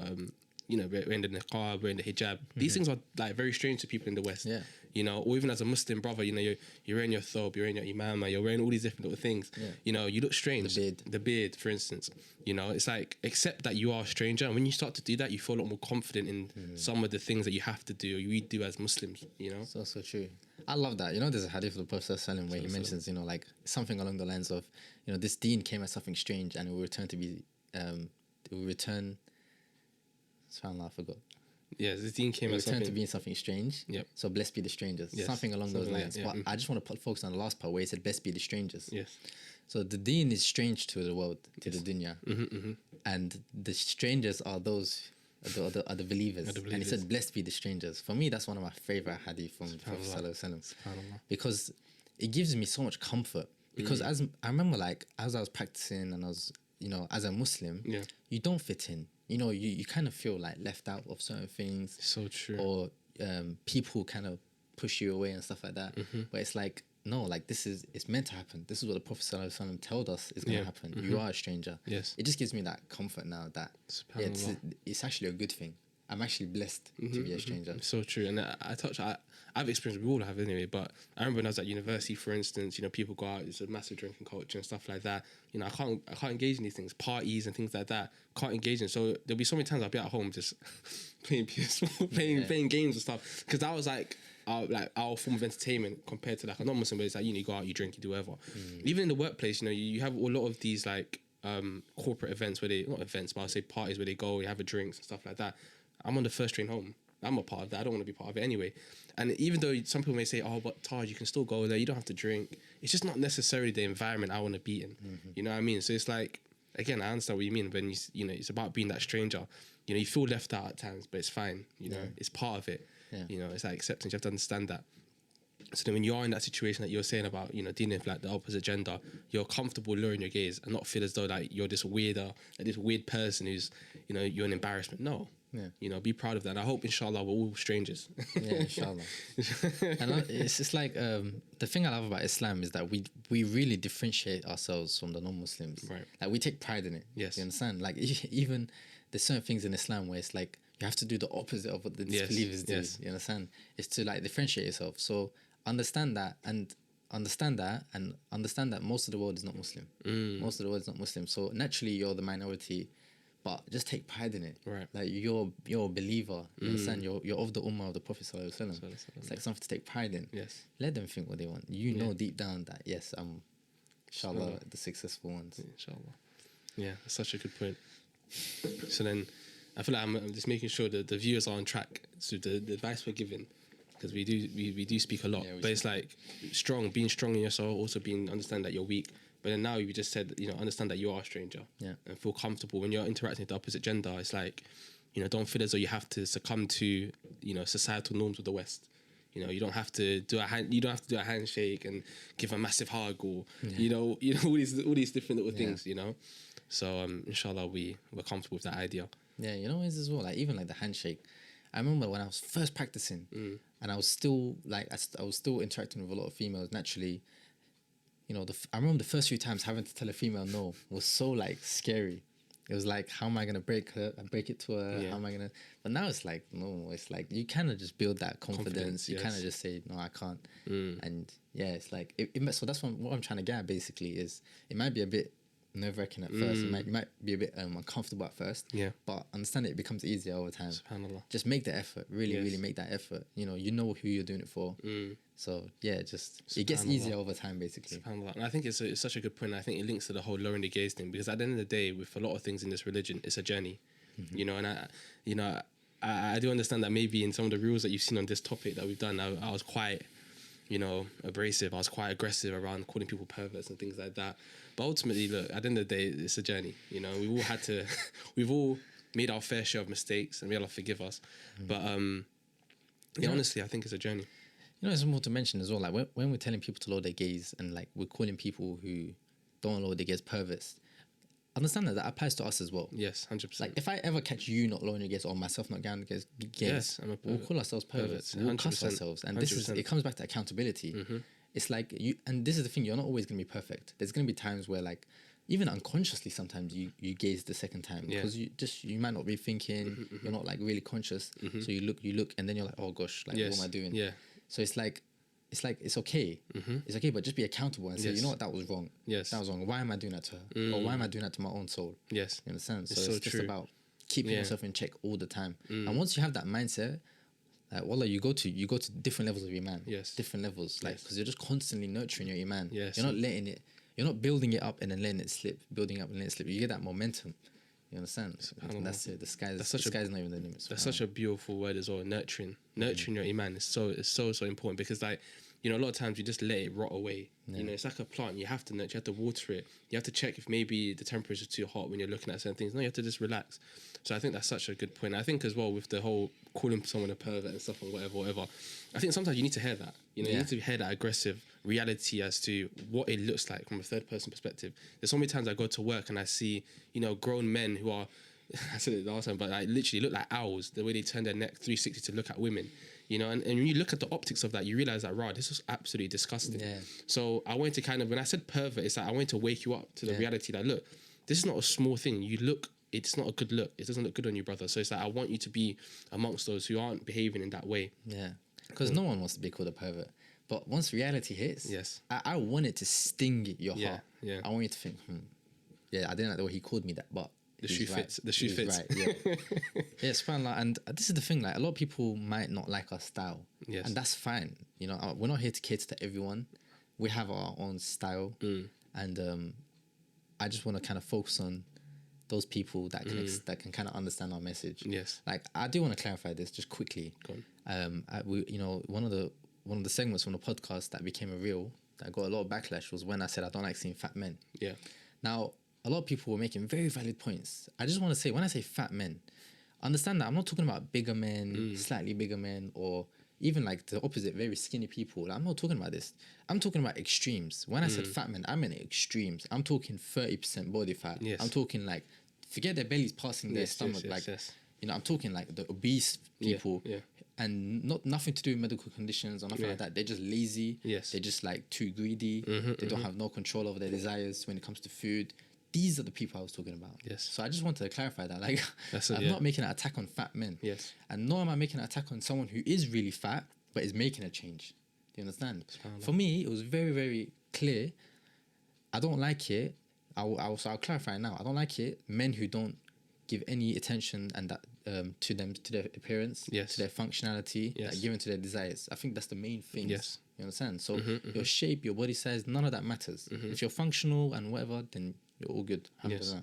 you know, wearing the niqab, wearing the hijab. These things are like very strange to people in the West. Yeah. You know, or even as a Muslim brother, you know, you're wearing your thobe, you're wearing your imamah, you're wearing all these different little things. Yeah. You know, you look strange. The beard, for instance. You know, it's like, accept that you are a stranger. And when you start to do that, you feel a lot more confident in some of the things that you have to do or you do as Muslims, you know? So true. I love that. You know, there's a hadith of the Prophet ﷺ where he mentions, you know, like something along the lines of, you know, this deen came as something strange and it will return to be, SubhanAllah, I forgot. Yeah, this deen came as something to being something strange. Yep. So blessed be the strangers. Yes. Something along those lines. But I just want to focus on the last part where he said blessed be the strangers. Yes. So the deen is strange to the world, to the dunya. And the strangers are those are the believers. And he said blessed be the strangers. For me, that's one of my favorite hadith from the Prophet ﷺ. Because it gives me so much comfort. Because as I remember, like, as I was practicing and I was, you know, as a Muslim, you don't fit in. You know, you kind of feel like left out of certain things. So true. Or people kind of push you away and stuff like that. But it's like, no, like it's meant to happen. This is what the Prophet ﷺ told us is going to happen. You are a stranger. Yes. It just gives me that comfort now that it's actually a good thing. I'm actually blessed to be a stranger. So true. And I've experienced, we all have anyway, but I remember when I was at university, for instance, you know, people go out, it's a massive drinking culture and stuff like that. You know, I can't engage in these things, parties and things like that, can't engage in. So there'll be so many times I'll be at home just playing PS4, playing games and stuff. Because that was like our form of entertainment compared to like a non-Muslim, where it's like, you know, you go out, you drink, you do whatever. Even in the workplace, you know, you have a lot of these like corporate events where not events, but I'll say parties where they go, you have a drinks and stuff like that. I'm on the first train home. I'm a part of that. I don't want to be part of it anyway. And even though some people may say, oh, but Taj, you can still go there. You don't have to drink. It's just not necessarily the environment I want to be in. You know what I mean? So it's like, again, I understand what you mean when you know, it's about being that stranger. You know, you feel left out at times, but it's fine. You know, it's part of it. Yeah. You know, it's like acceptance. You have to understand that. So then when you are in that situation that you're saying about, you know, dealing with like the opposite gender, you're comfortable lowering your gaze and not feel as though like you're this weirder, like this weird person who's, you know, you're an embarrassment. No. Yeah. You know, be proud of that. And I hope, inshallah, we're all strangers. Yeah, inshallah. And it's like the thing I love about Islam is that we really differentiate ourselves from the non-Muslims. Right. Like we take pride in it. Yes. You understand? Like even there's certain things in Islam where it's like you have to do the opposite of what the disbelievers do. Yes. You understand? It's to like differentiate yourself. So understand that and understand that most of the world is not Muslim. Most of the world is not Muslim. So naturally you're the minority. But just take pride in it. Right. Like you're a believer. You understand? You're of the ummah of the Prophet sallallahu alaihi wasallam. It's like something to take pride in. Yes. Let them think what they want. You know deep down that yes, I'm inshallah the successful ones. Inshallah. Yeah, that's such a good point. So then I feel like I'm just making sure that the viewers are on track. So the advice we're giving, because we do speak a lot. Yeah, but it's like being strong in yourself, also understand that you're weak. But then now you just said, you know, understand that you are a stranger. Yeah. And feel comfortable when you're interacting with the opposite gender. It's like, you know, don't feel as though you have to succumb to, you know, societal norms of the West. You know, you don't have to do a handshake and give a massive hug or you know all these different little things, you know. So inshallah we're comfortable with that idea. Yeah, you know what it is as well, like even like the handshake. I remember when I was first practicing and I was still like I was still interacting with a lot of females naturally. You know, I remember the first few times having to tell a female no was so like scary. It was like, how am I gonna break it to her? Yeah. How am I gonna? But now it's like no, it's like you kind of just build that confidence. You kind of just say no, I can't. And yeah, it's like so that's what I'm trying to get at basically is it might be a bit nerve-wracking at first. You might be a bit uncomfortable at first. Yeah. But understand it becomes easier over time. SubhanAllah. Just make the effort. Really make that effort. You know who you're doing it for. So yeah, it gets easier over time basically. SubhanAllah. And I think it's such a good point. I think it links to the whole lowering the gaze thing because at the end of the day, with a lot of things in this religion, it's a journey. You know, and I do understand that maybe in some of the rules that you've seen on this topic that we've done, I was quite, you know, abrasive. I was quite aggressive around calling people perverts and things like that. But ultimately, look, at the end of the day, it's a journey. You know, we've all made our fair share of mistakes and may Allah forgive us. But honestly, I think it's a journey. You know, it's important to mention as well, like when we're telling people to lower their gaze and like we're calling people who don't lower their gaze perverts, understand that applies to us as well. Yes, 100%. Like if I ever catch you not lowering your gaze or myself not lowering your gaze, I'm a pervert. we'll call ourselves perverts. We'll cuss ourselves. And 100%. It comes back to accountability. It's like and this is the thing, you're not always going to be perfect. There's going to be times where like, even unconsciously sometimes you gaze the second time because you might not be thinking, you're not like really conscious. So you look and then you're like, oh gosh, like what am I doing? Yeah. So it's okay. It's okay, but just be accountable and say, you know what, that was wrong. Yes. That was wrong. Why am I doing that to her? Or why am I doing that to my own soul? Yes. You understand? So it's just about keeping yourself in check all the time. And once you have that mindset, like wallah, you go to different levels of iman. Yes. Different levels. Like because you're just constantly nurturing your iman. Yes. You're not letting it, you're not building it up and then letting it slip, building up and letting it slip. You get that momentum. You understand? And that's it. The sky's not even the limit. That's such a beautiful word as well. Nurturing your iman is so important because like, you know, a lot of times you just let it rot away. You know, it's like a plant. You have to nurture. You have to water it. You have to check if maybe the temperature is too hot when you're looking at certain things. No, you have to just relax. So I think that's such a good point. I think as well with the whole calling someone a pervert and stuff or whatever. I think sometimes you need to hear that. You know, you need to hear that aggressive reality as to what it looks like from a third person perspective. There's so many times I go to work and I see, you know, grown men who are, I said it last time, but like literally look like owls, the way they turn their neck 360 to look at women. You know, and when you look at the optics of that, you realize that, this is absolutely disgusting. Yeah. So I wanted to kind of, when I said pervert, it's like I wanted to wake you up to the reality that, look, this is not a small thing. It's not a good look. It doesn't look good on you, brother. So it's like, I want you to be amongst those who aren't behaving in that way. Yeah. Because no one wants to be called a pervert. But once reality hits, I want it to sting your heart. Yeah. I want you to think, I didn't like the way he called me that, but the shoe fits. The shoe fits. Right, yeah. SubhanAllah. And this is the thing, like a lot of people might not like our style. Yes. And that's fine. You know, we're not here to cater to everyone. We have our own style. And I just want to kind of focus on those people that can kind of understand our message. Yes. Like I do want to clarify this just quickly. Go on. You know, one of the segments from the podcast that became a reel that got a lot of backlash was when I said I don't like seeing fat men. Yeah. Now, a lot of people were making very valid points. I just want to say, when I say fat men, understand that I'm not talking about bigger men, slightly bigger men, or even like the opposite, very skinny people. Like, I'm not talking about this. I'm talking about extremes. When I said fat men, I meant extremes. I'm talking 30% body fat. Yes. I'm talking like, forget their bellies passing their stomach. I'm talking like the obese people, and nothing to do with medical conditions or nothing like that. They're just lazy. Yes. They're just like too greedy. They don't have no control over their desires when it comes to food. These are the people I was talking about. Yes. So I just wanted to clarify that. Like, I'm yeah. not making an attack on fat men. Yes. And nor am I making an attack on someone who is really fat but is making a change. Do you understand? For me, it was very, very clear. I don't like it. I'll clarify now. I don't like it. Men who don't give any attention and that to their appearance, yes. to their functionality, yes. given to their desires. I think that's the main thing. Yes. You understand? So your shape, your body size, none of that matters. If you're functional and whatever, then you're all good. Yes.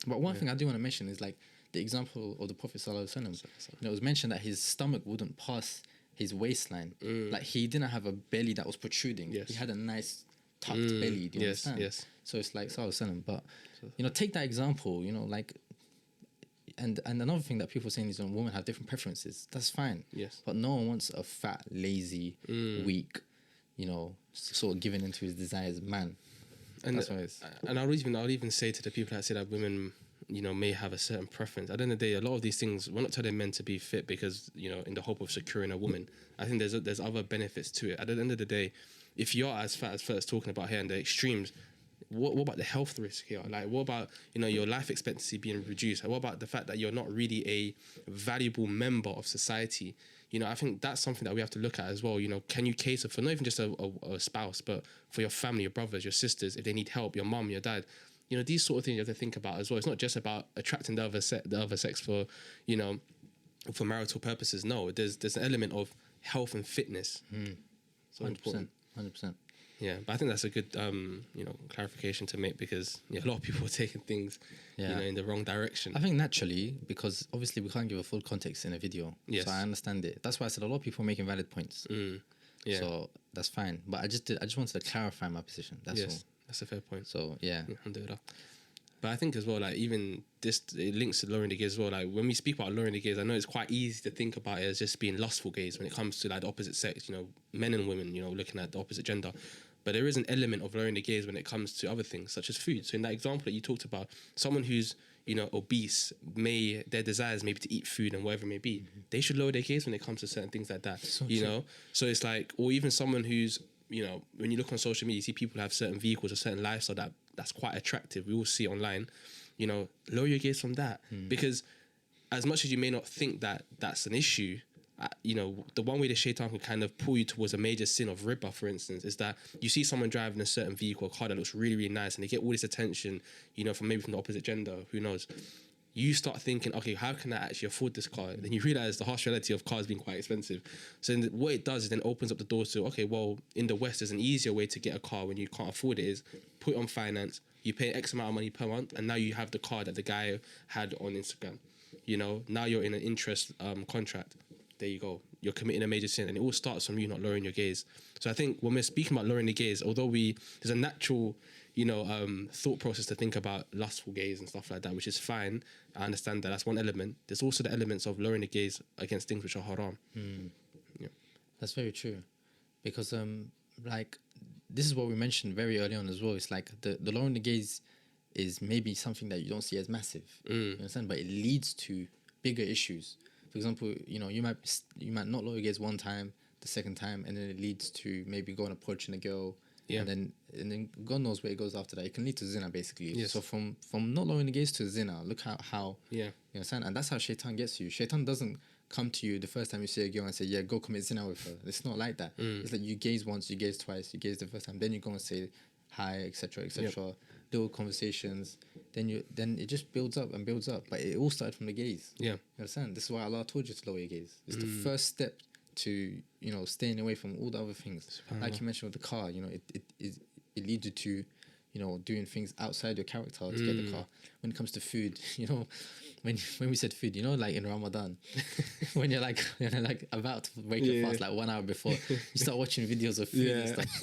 But one thing I do want to mention is like the example of the Prophet Sallallahu Alaihi Wasallam. It was mentioned that his stomach wouldn't pass his waistline. Like he didn't have a belly that was protruding. Yes. He had a nice tucked belly. Do you understand? Yes. So it's like Sallallahu Alaihi Wasallam. But take that example. Like. And another thing that people are saying is when women have different preferences. That's fine. Yes. But no one wants a fat, lazy, weak, sort of giving into his desires man. And that's what it is. And I'll even say to the people that say that women, may have a certain preference. At the end of the day, a lot of these things, we're not telling men to be fit because, in the hope of securing a woman. I think there's other benefits to it. At the end of the day, if you're as fat as first talking about here in the extremes, what about the health risk here? Like, what about, your life expectancy being reduced? What about the fact that you're not really a valuable member of society? I think that's something that we have to look at as well. Can you cater for not even just a spouse, but for your family, your brothers, your sisters, if they need help, your mum, your dad? These sort of things you have to think about as well. It's not just about attracting the other sex for, for marital purposes. No, there's an element of health and fitness. So 100%. 100%. Yeah, but I think that's a good, clarification to make because a lot of people are taking things, in the wrong direction. I think naturally, because obviously we can't give a full context in a video. Yes. So I understand it. That's why I said a lot of people are making valid points. Yeah. So that's fine. But I just wanted to clarify my position. That's all. That's a fair point. So yeah. But I think as well, like even this, it links to lowering the gaze as well. Like when we speak about lowering the gaze, I know it's quite easy to think about it as just being lustful gaze when it comes to like the opposite sex, men and women, looking at the opposite gender. But there is an element of lowering the gaze when it comes to other things, such as food. So in that example that you talked about, someone who's, obese, their desires maybe to eat food and whatever it may be, they should lower their gaze when it comes to certain things like that, so So it's like, or even someone who's, when you look on social media, you see people have certain vehicles or certain lifestyle that's quite attractive. We all see it online, lower your gaze from that. Because as much as you may not think that that's an issue, the one way the Shaytan can kind of pull you towards a major sin of riba, for instance, is that you see someone driving a certain vehicle, a car that looks really, really nice, and they get all this attention, from the opposite gender, who knows. You start thinking, okay, how can I actually afford this car? And then you realize the harsh reality of cars being quite expensive. So then what it does is then opens up the doors to, okay, well, in the West, there's an easier way to get a car when you can't afford it is put it on finance, you pay X amount of money per month, and now you have the car that the guy had on Instagram. Now you're in an interest contract. There you go. You're committing a major sin, and it all starts from you not lowering your gaze. So I think when we're speaking about lowering the gaze, although there's a natural, thought process to think about lustful gaze and stuff like that, which is fine. I understand that that's one element. There's also the elements of lowering the gaze against things which are haram. Yeah. That's very true, because like this is what we mentioned very early on as well. It's like the lowering the gaze is maybe something that you don't see as massive. You understand, but it leads to bigger issues. For example, you might not lower your gaze one time, the second time, and then it leads to maybe going approaching a girl, and then God knows where it goes after that. It can lead to zina basically. Yes. So from not lowering the gaze to zina, look how you understand, and that's how Shaytan gets you. Shaytan doesn't come to you the first time you see a girl and say, yeah, go commit zina with her. It's not like that. It's like you gaze once, you gaze twice, you gaze the first time, then you go and say hi, etc., etc. Little conversations, then it just builds up and builds up. But it all started from the gaze. Yeah, you understand? This is why Allah told you to lower your gaze. It's the first step to staying away from all the other things. Like you mentioned with the car, it leads you to doing things outside your character to get the car. When it comes to food, when we said food, like in Ramadan, when you're like about to break your fast, like 1 hour before, you start watching videos of food and stuff.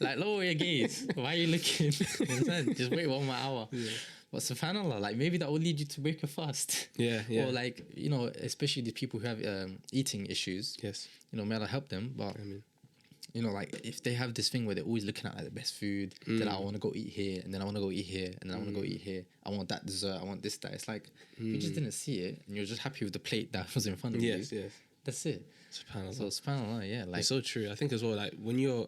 Like lower your gaze. Why are you looking? Just wait 1 more hour. But subhanAllah, like maybe that will lead you to break your fast. Or like, especially the people who have eating issues. Yes. May Allah help them. But you know, like if they have this thing where they're always looking at like the best food, then I want to go eat here, and then I want to go eat here, and then I want to go eat here. I want that dessert. I want this, that. It's like if you just didn't see it, and you're just happy with the plate that was in front of you. Yes. That's it. SubhanAllah. So SubhanAllah, yeah, like it's so true. I think as well, like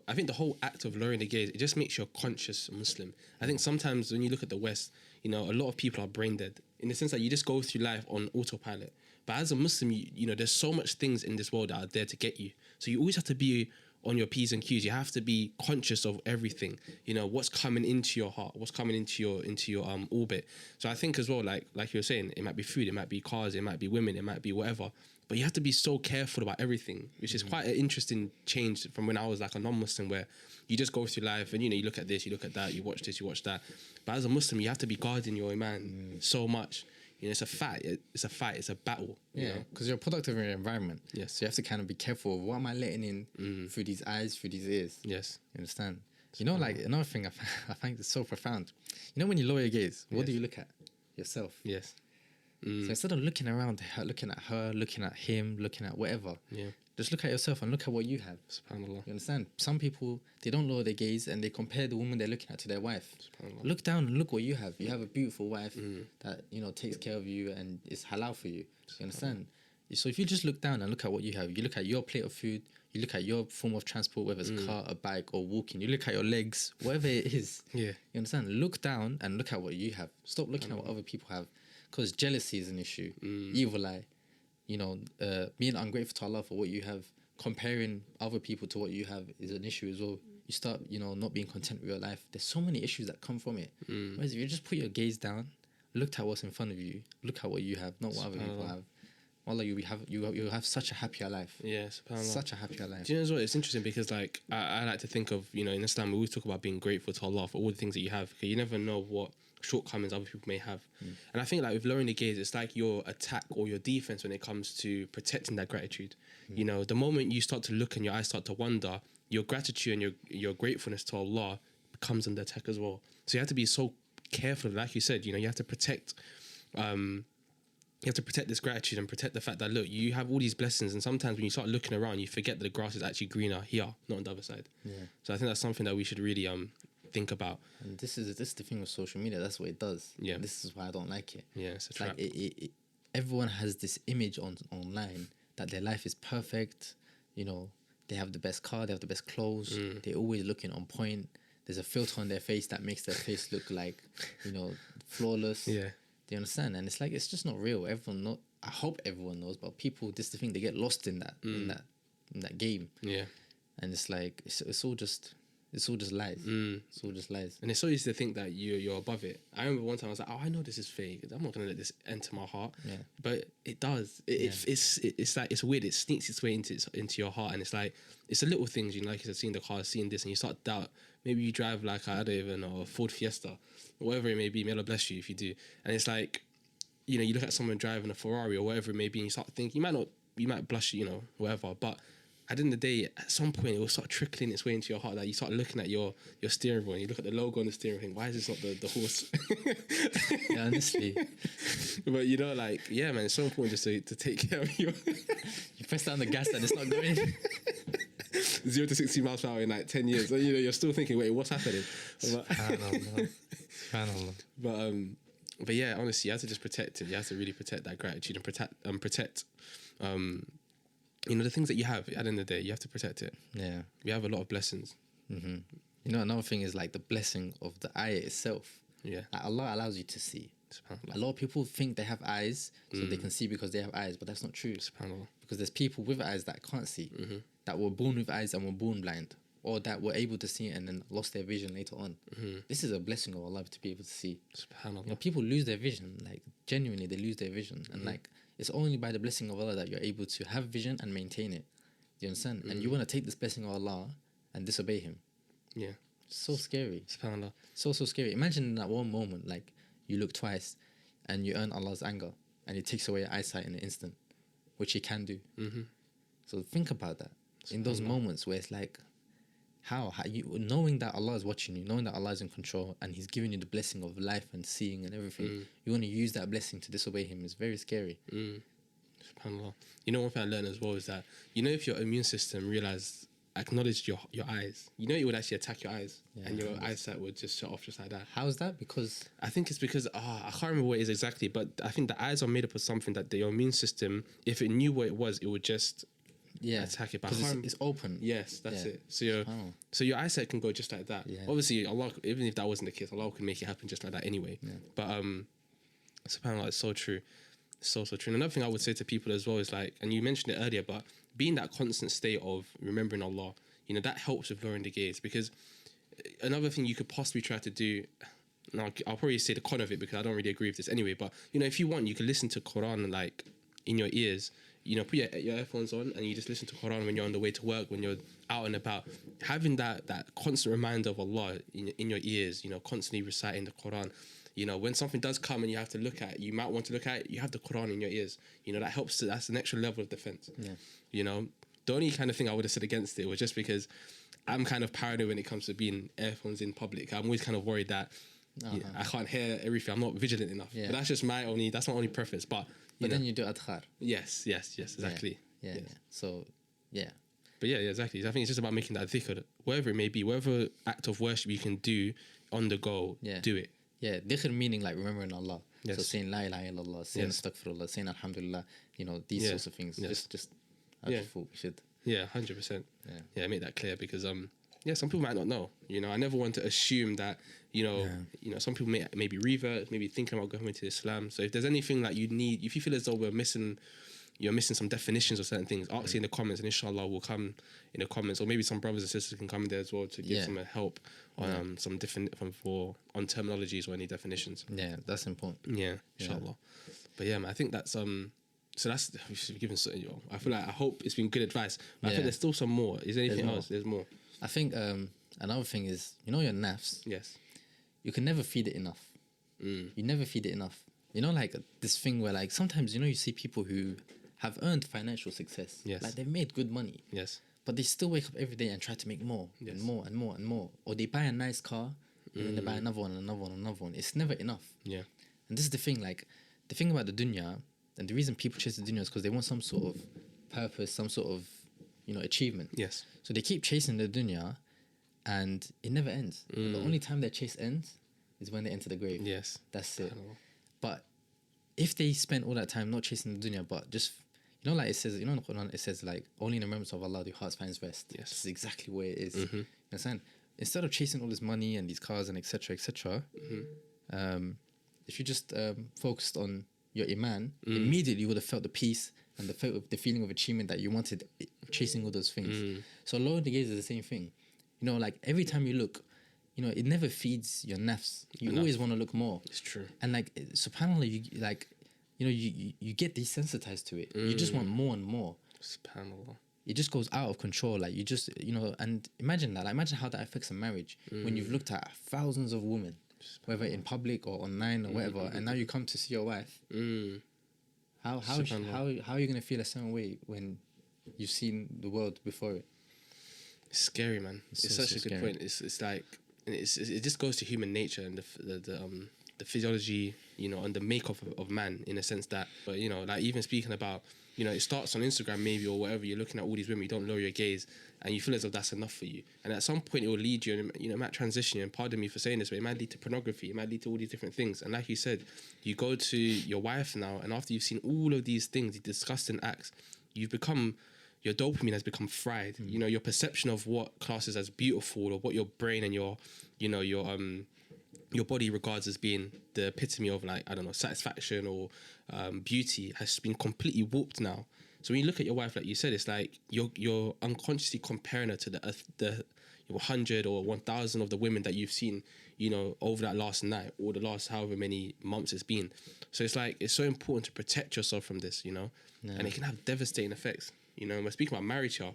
I think the whole act of lowering the gaze, it just makes you a conscious Muslim. I think sometimes when you look at the West, you know, a lot of people are brain dead in the sense that you just go through life on autopilot. But as a Muslim, you know, there's so much things in this world that are there to get you. So you always have to be on your P's and Q's. You have to be conscious of everything. You know, what's coming into your heart, what's coming into your orbit. So I think as well, like you were saying, it might be food, it might be cars, it might be women, it might be whatever. But you have to be so careful about everything, which is quite an interesting change from when I was like a non-Muslim, where you just go through life and, you know, you look at this, you look at that, you watch this, you watch that. But as a Muslim, you have to be guarding your iman so much. You know, it's a fight, it's a battle. Yeah, because you're a product of your environment. Yes. So you have to kind of be careful of what am I letting in through these eyes, through these ears. Yes. You understand? You know, like another thing I find is so profound. You know, when you lower your gaze, what do you look at? Yourself. Yes. So instead of looking around, looking at her, looking at him, looking at whatever, just look at yourself and look at what you have. SubhanAllah. You understand? Some people, they don't lower their gaze and they compare the woman they're looking at to their wife. SubhanAllah. Look down and look what you have. You have a beautiful wife that, you know, takes care of you and is halal for you. You understand? So if you just look down and look at what you have, you look at your plate of food, you look at your form of transport, whether it's a car, a bike, or walking, you look at your legs, whatever it is. Yeah. You understand? Look down and look at what you have. Stop looking at what other people have. Because jealousy is an issue, evil eye, you know, being ungrateful to Allah for what you have, comparing other people to what you have is an issue as well. You start, you know, not being content with your life. There's so many issues that come from it. Whereas if you just put your gaze down, look at what's in front of you, look at what you have, not what other people have. Wallah, you'll have such a happier life. Yeah, SubhanAllah. Such a happier life. Do you know as well? It's interesting because like I like to think of, you know, in Islam we always talk about being grateful to Allah for all the things that you have, because you never know what shortcomings other people may have. And I think like with lowering the gaze, it's like your attack or your defense when it comes to protecting that gratitude. You know, the moment you start to look and your eyes start to wander, your gratitude and your gratefulness to Allah becomes under attack as well. So you have to be so careful, like you said, you know, you have to protect this gratitude and protect the fact that, look, you have all these blessings, and sometimes when you start looking around, you forget that the grass is actually greener here, not on the other side. Yeah. So I think that's something that we should really think about. And this is the thing with social media. That's what it does. Yeah. This is why I don't like it. Yeah, it's a trap. Like everyone has this image online that their life is perfect. You know, they have the best car, they have the best clothes. They're always looking on point. There's a filter on their face that makes their face look like, you know, flawless. Yeah. Do you understand? And it's like, it's just not real. I hope everyone knows, but people, this is the thing, they get lost in that in that game. Yeah. And it's like it's all just lies. It's all just lies. And it's so easy to think that you're above it. I remember one time I was like, oh, I know this is fake. I'm not gonna let this enter my heart. Yeah. But it does. It's like, it's weird. It sneaks its way into your heart, and it's like, it's the little things, you know, like you said, seeing the car, seeing this, and you start to doubt. Maybe you drive like, I don't even know, a Ford Fiesta, whatever it may be. May Allah bless you if you do. And it's like, you know, you look at someone driving a Ferrari or whatever it may be, and you start thinking, you might blush, you know, whatever, but at the end of the day, at some point, it will start trickling its way into your heart. That you start looking at your steering wheel, and you look at the logo on the steering wheel. Why is this not the horse? Yeah, honestly. But you know, like, yeah, man, it's so important just to take care of your. You press down the gas and it's not going. 0 to 60 miles per hour in like 10 years. And, you know, you're still thinking, wait, what's happening? But yeah, honestly, you have to just protect it. You have to really protect that gratitude and protect you know, the things that you have. At the end of the day, you have to protect it. Yeah. We have a lot of blessings. Mm-hmm. You know, another thing is like the blessing of the eye itself. Yeah. Like Allah allows you to see. A lot of people think they have eyes, so they can see because they have eyes, but that's not true. Because there's people with eyes that can't see, that were born with eyes and were born blind, or that were able to see and then lost their vision later on. This is a blessing of Allah to be able to see. You know, people lose their vision, like genuinely they lose their vision, and like it's only by the blessing of Allah that you're able to have vision and maintain it. Do you understand? And you want to take this blessing of Allah and disobey Him. Yeah. So scary. SubhanAllah. So scary. Imagine in that one moment, like you look twice and you earn Allah's anger and He takes away your eyesight in an instant, which He can do. So think about that. In those moments where it's like, how you, knowing that Allah is watching you, knowing that Allah is in control and He's giving you the blessing of life and seeing and everything, you want to use that blessing to disobey Him. It's very scary. SubhanAllah. You know, one thing I learned as well is that, you know, if your immune system acknowledged your eyes, you know, it would actually attack your eyes, and your 100%. eyesight would just shut off just like that. How is that? Because I think it's because I can't remember what it is exactly, but I think the eyes are made up of something that your immune system, if it knew what it was, it would just attack it. But it's open. Yes, that's it. So your eyesight can go just like that. Yeah. Obviously, Allah, even if that wasn't the case, Allah can make it happen just like that anyway. Yeah. But subhanAllah, it's so true. So true. And another thing I would say to people as well is like, and you mentioned it earlier, but being that constant state of remembering Allah, you know, that helps with lowering the gaze. Because another thing you could possibly try to do, and I'll probably say the con of it because I don't really agree with this anyway, but you know, if you want, you can listen to Quran like in your ears. You know, put your earphones on and you just listen to Quran when you're on the way to work, when you're out and about. Having that constant reminder of Allah in your ears, you know, constantly reciting the Quran. You know, when something does come and you have to look at it, you might want to look at it, you have the Quran in your ears. You know, that helps. That's an extra level of defense. Yeah. You know, the only kind of thing I would have said against it was just because I'm kind of paranoid when it comes to being earphones in public. I'm always kind of worried that I can't hear everything. I'm not vigilant enough. Yeah. But that's just my only prefers. But then you do adhkar. Yes, exactly. Yeah. So, yeah. But yeah, exactly. I think it's just about making that dhikr, wherever it may be, whatever act of worship you can do on the go, do it. Yeah, dhikr meaning like remembering Allah. Yes. So saying la ilaha illallah, saying astaghfirullah, saying alhamdulillah, you know, these sorts of things. Just I just thought we should. Yeah, 100%. Yeah, make that clear because some people might not know. You know, I never want to assume that, you know, some people may be reverts, maybe thinking about going into Islam. So if there's anything that you need, if you feel as though you're missing some definitions of certain things, ask in the comments, and inshallah we'll come in the comments, or maybe some brothers and sisters can come in there as well to give some help on some different on terminologies or any definitions. Yeah, that's important. Yeah, inshallah. But yeah, man, I think that's so that's we should be given. I feel like I hope it's been good advice. But I think there's still some more. Is there anything else? There's more. I think another thing is, you know, your nafs. Yes. You can never feed it enough. You never feed it enough. You know, like this thing where like sometimes, you know, you see people who have earned financial success. Yes. Like they've made good money. Yes. But they still wake up every day and try to make more and more and more and more. Or they buy a nice car and then they buy another one and another one and another one. It's never enough. Yeah. And this is the thing, like the thing about the dunya, and the reason people chase the dunya is because they want some sort of purpose, some sort of, you know, achievement. Yes. So they keep chasing the dunya and it never ends. The only time their chase ends is when they enter the grave. Yes. That's it. But if they spend all that time not chasing the dunya, but just, you know, like it says, you know, in the Quran, it says like, only in the remembrance of Allah do hearts finds rest. Yes. This is exactly where it is. You understand? Instead of chasing all this money and these cars and etc., if you just focused on your iman, immediately you would have felt the peace and the feeling of achievement that you wanted, chasing all those things. So lowering the gaze is the same thing. You know, like every time you look, you know, it never feeds your nafs. You always want to look more. It's true. And like, subhanAllah, you get desensitized to it. You just want more and more. SubhanAllah. It just goes out of control. Like you just, you know, and imagine that. Like, imagine how that affects a marriage when you've looked at thousands of women, whether in public or online or whatever, and now you come to see your wife. How are you gonna feel a certain way when you've seen the world before it? It's scary, man. It's such a good point. It's like it just goes to human nature and the physiology, you know, and the makeup of man in a sense that, but you know, like even speaking about, you know, it starts on Instagram maybe or whatever, you're looking at all these women, you don't lower your gaze and you feel as though that's enough for you. And at some point it will lead you, and you know, it might transition you, and pardon me for saying this, but it might lead to pornography, it might lead to all these different things. And like you said, you go to your wife now, and after you've seen all of these things, these disgusting acts, your dopamine has become fried. You know, your perception of what classes as beautiful or what your brain and your body regards as being the epitome of, like, I don't know, satisfaction or beauty has been completely warped now. So when you look at your wife, like you said, it's like you're unconsciously comparing her to the 100 or 1,000 of the women that you've seen, you know, over that last night or the last however many months it's been. So it's like, it's so important to protect yourself from this, you know, and it can have devastating effects. You know, we're speaking about marriage here,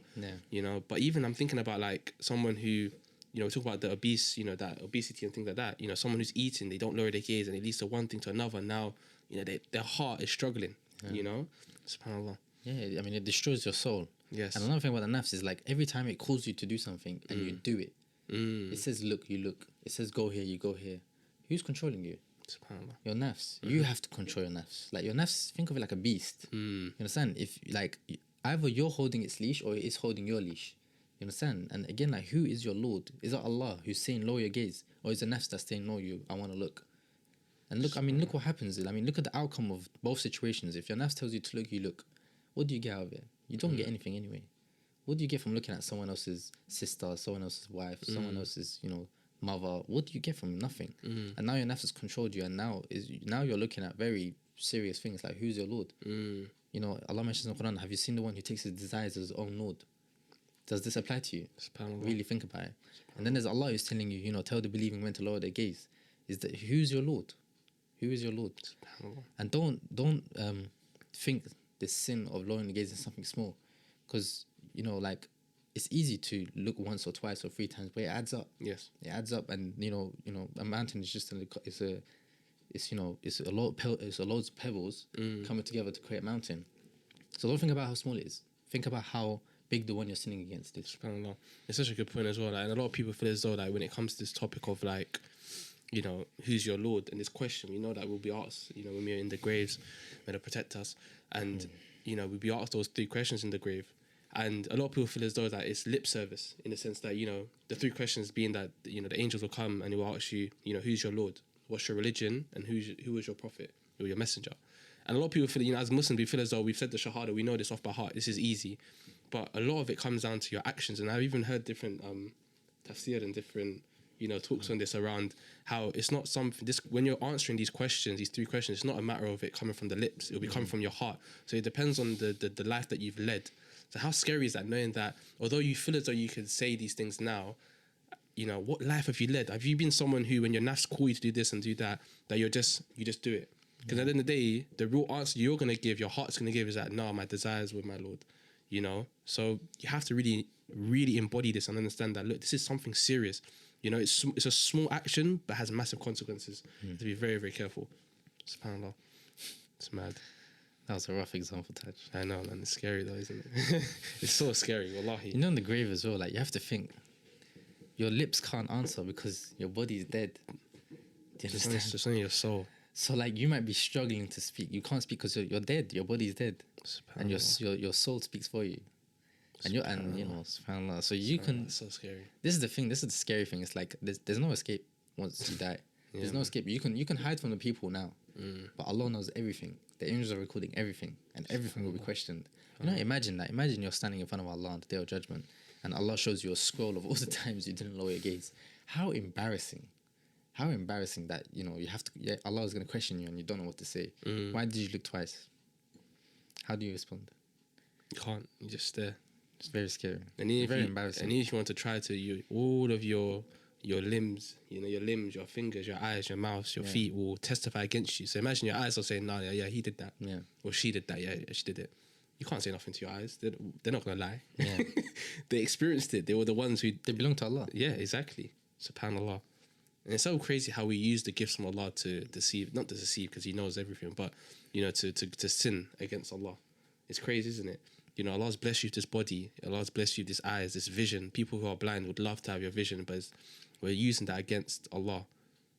you know, but even I'm thinking about like someone who, you know, we talk about the obese, you know, that obesity and things like that, you know, someone who's eating, they don't lower their gaze and it leads to one thing to another. Now, you know, their heart is struggling, you know, SubhanAllah. Yeah, I mean, it destroys your soul. Yes. And another thing about the nafs is like every time it calls you to do something and you do it, it says look, you look. It says go here, you go here. Who's controlling you? SubhanAllah. Your nafs. You have to control your nafs. Like your nafs, think of it like a beast. You understand? If like either you're holding its leash or it is holding your leash. You understand? And again, like, who is your Lord? Is it Allah who's saying lower your gaze, or is it nafs that's saying no, I want to look? And look, I mean, look what happens. I mean, look at the outcome of both situations. If your nafs tells you to look, you look. What do you get out of it? You don't get anything anyway. What do you get from looking at someone else's sister, someone else's wife, someone else's, mother? What do you get from nothing? And now your nafs has controlled you, and now you're looking at very serious things like, who's your Lord? Allah mentions in the Quran, have you seen the one who takes his desires as his own Lord? Does this apply to you? Really think about it. And then there's Allah who's telling you, tell the believing when to lower their gaze. Is that who's your Lord? Who is your Lord? And don't think the sin of lowering the gaze is something small, because it's easy to look once or twice or 3 times, but it adds up. Yes, it adds up, and a mountain is just it's a lot of pebbles coming together to create a mountain. So don't think about how small it is. Think about how big the one you're sinning against is. SubhanAllah. It's such a good point as well. And a lot of people feel as though when it comes to this topic of who's your Lord, and this question, we know that we'll be asked, when we're in the graves, may they protect us, and we'll be asked those 3 questions in the grave. And a lot of people feel as though that it's lip service, in the sense that, the 3 questions being that, the angels will come and they will ask you, who's your Lord, what's your religion, and who is your prophet or your messenger. And a lot of people feel, as Muslims, we feel as though we've said the Shahada, we know this off by heart, this is easy. But a lot of it comes down to your actions. And I've even heard different tafsir and different, talks on this, around how it's not something, when you're answering these questions, these 3 questions, it's not a matter of it coming from the lips, it'll be coming from your heart. So it depends on the life that you've led. So how scary is that, knowing that although you feel as though you can say these things now, what life have you led? Have you been someone who, when your nafs call you to do this and do that you just do it? Because at the end of the day, the real answer you're going to give, your heart's going to give, is that, no, my desires with my Lord. So you have to really, really embody this and understand that, look, this is something serious. It's a small action, but has massive consequences. To be very, very careful. SubhanAllah. It's mad. That was a rough example, Taj. I know, man. It's scary though, isn't it? It's so scary, wallahi. In the grave as well, you have to think, your lips can't answer because your body is dead. Do you understand? It's just only your soul. So you might be struggling to speak. You can't speak because you're dead. Your body is dead, and your soul speaks for you. And SubhanAllah. So you can. It's so scary. This is the thing. This is the scary thing. It's like there's no escape once you die. There's no escape. You can hide from the people now, but Allah knows everything. The angels are recording everything, and everything will be questioned. Imagine that. Imagine you're standing in front of Allah on the Day of Judgment, and Allah shows you a scroll of all the times you didn't lower your gaze. How embarrassing! How embarrassing that you have to. Yeah, Allah is going to question you, and you don't know what to say. Why did you look twice? How do you respond? You can't. You just stare. It's very scary. And very embarrassing. And if you want to try to, all of your limbs, your limbs, your fingers, your eyes, your mouth, your feet will testify against you. So imagine your eyes are saying, "No, yeah, he did that." Yeah. Or she did that. Yeah, she did it. You can't say nothing to your eyes. They're not gonna lie. Yeah. They experienced it. They were the ones who. They belong to Allah. Yeah, exactly. SubhanAllah. And it's so crazy how we use the gifts from Allah to deceive, not to deceive because He knows everything, but to sin against Allah. It's crazy, isn't it? Allah's blessed you with this body. Allah's blessed you with this eyes, this vision. People who are blind would love to have your vision, but we're using that against Allah.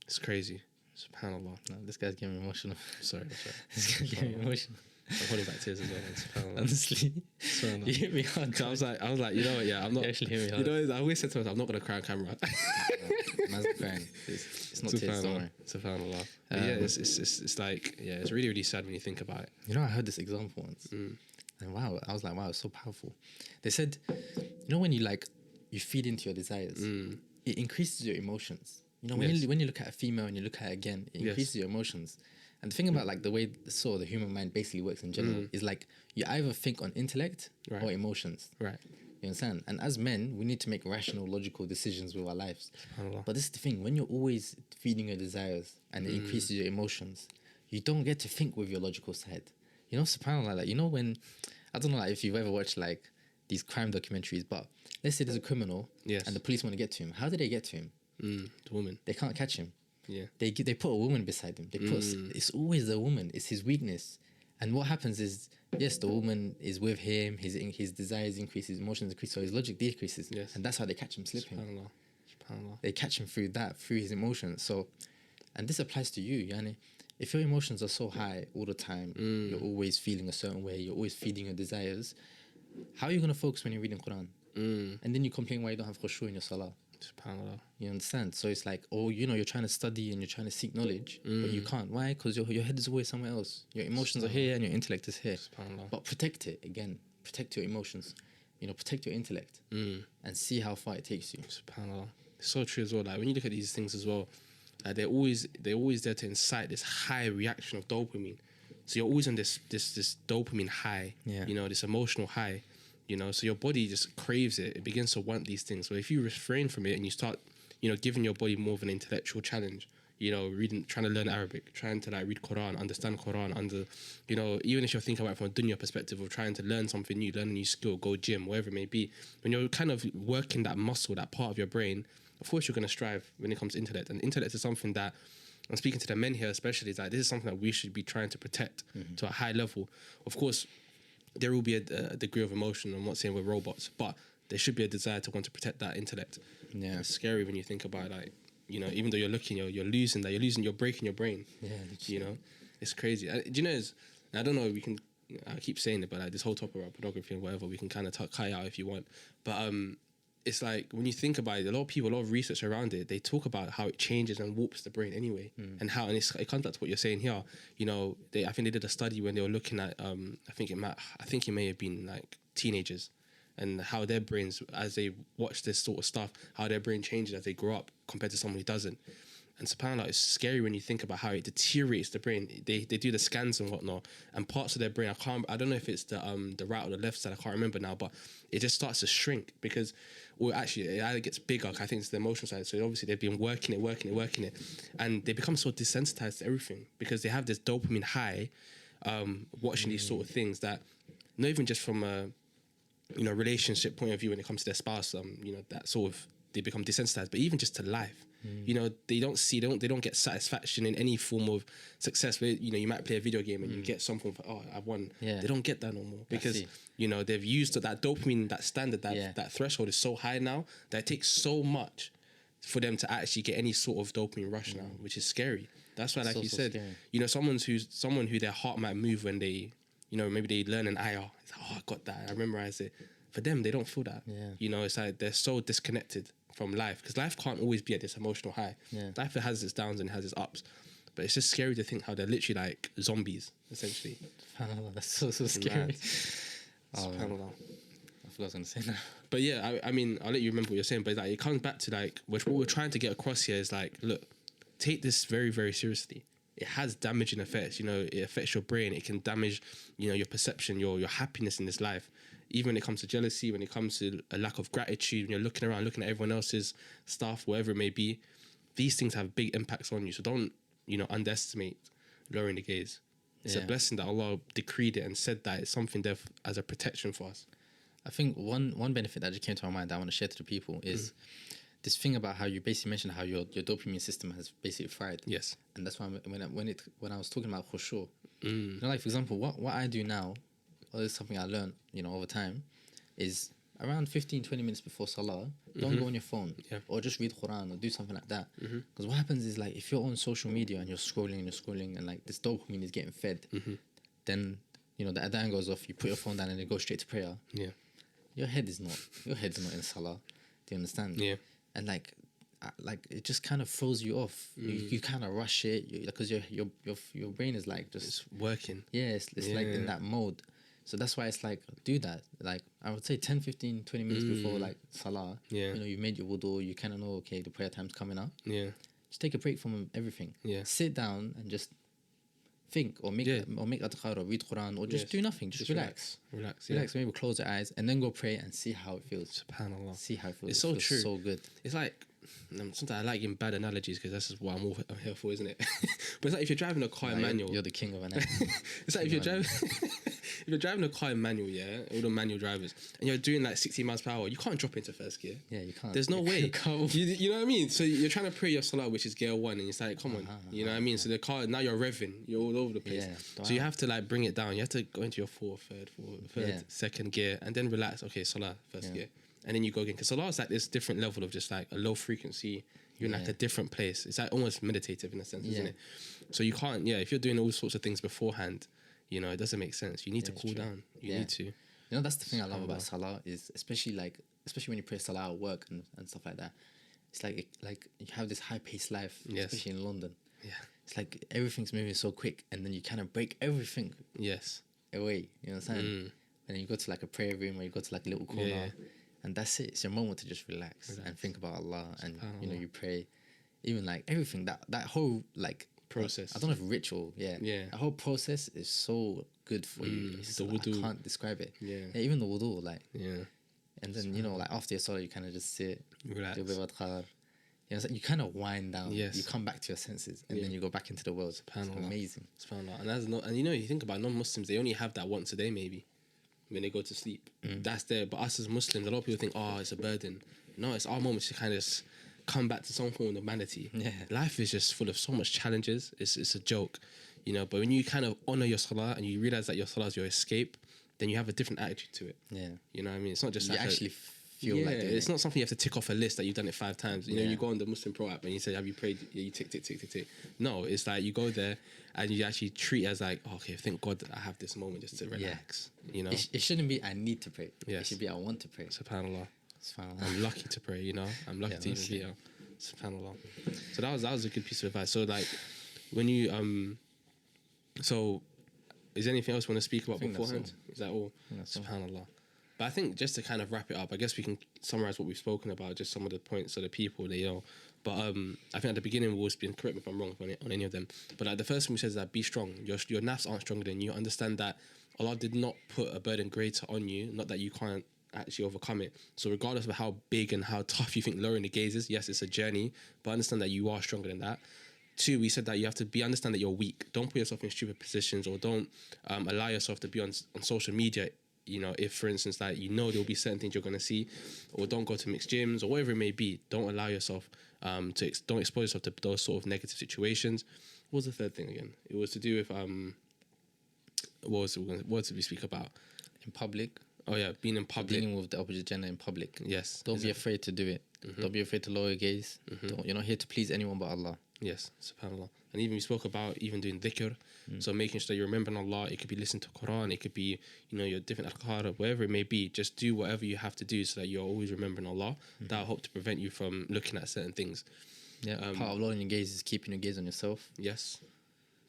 It's crazy. SubhanAllah. No, this guy's getting emotional. Sorry. This guy's getting emotional. I'm holding back tears as well. SubhanAllah. Honestly, you hit me hard. I was like, I'm not. You actually hit me hard. I always said to myself, I'm not gonna cry on camera. Man's crying. It's not tears, don't worry. SubhanAllah. It's like, it's really, really sad when you think about it. I heard this example once. And wow, I was like, wow, it's so powerful. They said, when you feed into your desires, it increases your emotions. When you look at a female and you look at her again, it increases your emotions. And the thing about the way the human mind basically works in general is you either think on intellect or emotions. Right. You understand? And as men, we need to make rational, logical decisions with our lives. SubhanAllah. But this is the thing, when you're always feeding your desires and it increases your emotions, you don't get to think with your logical side. SubhanAllah, when, I don't know if you've ever watched these crime documentaries, but let's say there's a criminal and the police want to get to him. How do they get to him? The woman. They can't catch him. Yeah. They put a woman beside him. It's always the woman. It's his weakness. And what happens is, yes, the woman is with him, his desires increase, his emotions increase, so his logic decreases. Yes. And that's how they catch him slipping. SubhanAllah. They catch him through his emotions. So, and this applies to you, Yani. If your emotions are so high all the time, you're always feeling a certain way, you're always feeding your desires, how are you going to focus when you're reading Quran? And then you complain why you don't have khushu in your salah. SubhanAllah. You understand? So it's like, oh, you're trying to study and you're trying to seek knowledge, but you can't. Why? Because your head is always somewhere else. Your emotions are here and your intellect is here. But protect it again. Protect your emotions. Protect your intellect and see how far it takes you. SubhanAllah. It's so true as well. Like when you look at these things as well, they're always there to incite this high reaction of dopamine. So you're always on this dopamine high. Yeah. This emotional high. So your body just craves it. It begins to want these things. So if you refrain from it and you start, giving your body more of an intellectual challenge, trying to learn Arabic, trying to like read Quran, understand Quran, even if you're thinking about it from a dunya perspective of trying to learn something new, learn a new skill, go gym, whatever it may be, when you're kind of working that muscle, that part of your brain, of course you're going to strive when it comes to intellect. And intellect is something that, I'm speaking to the men here especially, is that this is something that we should be trying to protect to a high level. Of course, there will be a degree of emotion. I'm not saying we're robots, but there should be a desire to want to protect that intellect. Yeah. It's scary when you think about it, like, even though you're looking, you're losing that. You're breaking your brain. Yeah. It's crazy. I don't know, we can, I keep saying it, but like this whole topic about pornography and whatever, we can kind of cut it out if you want. But it's like, when you think about it, a lot of research around it, they talk about how it changes and warps the brain anyway. And it comes back to what you're saying here. I think they did a study when they were looking at, I think it may have been like teenagers, and how their brains, as they watch this sort of stuff, how their brain changes as they grow up compared to someone who doesn't. And subhanAllah, it's scary when you think about how it deteriorates the brain. They do the scans and whatnot, and parts of their brain, I don't know if it's the right or the left side, I can't remember now, but it just starts to shrink because, or actually it either gets bigger. I think it's the emotional side. So obviously they've been working it, and they become so desensitized to everything because they have this dopamine high, watching these sort of things that, not even just from a relationship point of view when it comes to their spouse, that sort of, they become desensitized, but even just to life. They don't get satisfaction in any form of success where, you might play a video game and you get some form of, I won. Yeah. They don't get that no more because, they've used that dopamine, that standard, that threshold is so high now that it takes so much for them to actually get any sort of dopamine rush now, which is scary. That's why, like you said, scary. Someone who their heart might move when they, maybe they learn an ayah. It's like, I got that, I memorized it. For them, they don't feel that. Yeah. It's like they're so disconnected from life because life can't always be at this emotional high. Yeah. Life has its downs and it has its ups, but it's just scary to think how they're literally like zombies, essentially. SubhanAllah, that's so scary. SubhanAllah. I forgot what I was going to say now. But yeah, I mean, I'll let you remember what you're saying, but like, it comes back to like, what we're trying to get across here is like, look, take this very, very seriously. It has damaging effects, it affects your brain. It can damage, your perception, your happiness in this life. Even when it comes to jealousy, when it comes to a lack of gratitude, when you're looking around, looking at everyone else's stuff, whatever it may be, these things have big impacts on you. So don't, underestimate lowering the gaze. It's a blessing that Allah decreed it and said that it's something there as a protection for us. I think one benefit that just came to my mind that I want to share to the people is this thing about how you basically mentioned how your dopamine system has basically fried. Yes. And that's why when I was talking about khushu, like for example, what I do now, or this is something I learned, over time, is around 15-20 minutes before Salah, don't go on your phone or just read Quran or do something like that. Because what happens is, like, if you're on social media and you're scrolling and like this dopamine is getting fed, then the adhan goes off, you put your phone down and it goes straight to prayer. Yeah. Your head's not in Salah. Do you understand? Yeah. And like it just kind of throws you off. You kind of rush it because your brain is like just it's working. Yeah, it's like in that mode. So that's why it's like, do that. Like, I would say 10, 15, 20 minutes before, like, Salah. Yeah. You made your wudu, you kind of know, okay, the prayer time's coming up. Yeah. Just take a break from everything. Yeah. Sit down and just think or make adhkar or read Quran or just do nothing. Just relax. Relax, maybe close your eyes and then go pray and see how it feels. SubhanAllah. See how it feels. It's so true. So good. It's like, sometimes I like giving bad analogies because that's just what I'm here for, isn't it? But it's like if you're driving a car in manual. You're the king of analogies. It's like if you're driving a car in manual, all the manual drivers, and you're doing like 60 miles per hour, you can't drop into first gear. Yeah, you can't. There's no way. You know what I mean? So you're trying to pray your Salah, which is gear 1, and it's like, come on, you know what I mean? So the car, now you're revving, you're all over the place. So you have to like bring it down. You have to go into your third, second gear, and then relax. Okay, Salah, first gear. And then you go again. Because Salah is like this different level of just like a low frequency. You're in like a different place. It's like almost meditative in a sense, isn't it? So you can't, if you're doing all sorts of things beforehand, it doesn't make sense. You need to cool down. You need to. You know, that's the thing I love about Salah is especially when you pray Salah at work and stuff like that. It's like you have this high paced life, especially in London. Yeah. It's like everything's moving so quick, and then you kind of break everything. Yes. Away. You know what I'm saying? And then you go to like a prayer room, or you go to like a little corner, and that's it. It's your moment to just relax and think about Allah, and you know, you pray. Even like everything that whole like process. I don't know if ritual. Yeah. That whole process is so good for you. It's The wudu. I can't describe it. Yeah. Even the wudu, like. Yeah. And then you know, like after your salah, you kind of just sit, relax. Do a bit of adhkar. You know, you kind of wind down. Yes. You come back to your senses, and then you go back into the world. It's amazing. And you know, you think about non-Muslims, they only have that once a day, maybe, when they go to sleep. That's there. But us as Muslims, a lot of people think, oh, it's a burden. No, it's our moment to kind of just come back to some form of normality. Yeah. Life is just full of so much challenges. It's a joke, you know. But when you kind of honor your salah and you realize that your salah is your escape, then you have a different attitude to it. Yeah. You know what I mean? It's not just you like actually feel like doing it's not something you have to tick off a list that you've done it 5 times. You know, you go on the Muslim Pro app and you say, have you prayed? Yeah, you tick. No, it's like you go there and you actually treat it as like, oh, okay, thank God I have this moment just to relax. You know? It shouldn't be I need to pray. Yes. It should be I want to pray. SubhanAllah. I'm lucky to pray, you know? I'm lucky to even be here. SubhanAllah. So that was a good piece of advice. So like when you so is there anything else you want to speak about beforehand? Is that all? SubhanAllah. But I think just to kind of wrap it up, I guess we can summarize what we've spoken about, just some of the points of the people, you know. But I think at the beginning we'll always be, correct me if I'm wrong on any of them, but like the first thing we said is that be strong. Your nafs aren't stronger than you. Understand that Allah did not put a burden greater on you, not that you can't actually overcome it. So regardless of how big and how tough you think lowering the gaze is, yes, it's a journey, but understand that you are stronger than that. 2, we said that you have to understand that you're weak. Don't put yourself in stupid positions, or don't allow yourself to be on social media. You know, if for instance, like, you know, there'll be certain things you're going to see, or don't go to mixed gyms or whatever it may be. Don't allow yourself don't expose yourself to those sort of negative situations. What was the third thing again? It was to do with what did we speak about? In public. Oh yeah, being in public. Dealing with the opposite gender in public. Yes. Don't be afraid to do it. Don't be afraid to lower your gaze. You're not here to please anyone but Allah. Yes, subhanAllah. And even we spoke about even doing dhikr. So making sure that you're remembering Allah. It could be listening to Quran. It could be, you know, your different adhkar, whatever it may be. Just do whatever you have to do so that you're always remembering Allah. That'll help to prevent you from looking at certain things. Yeah, part of lowering your gaze is keeping your gaze on yourself. Yes.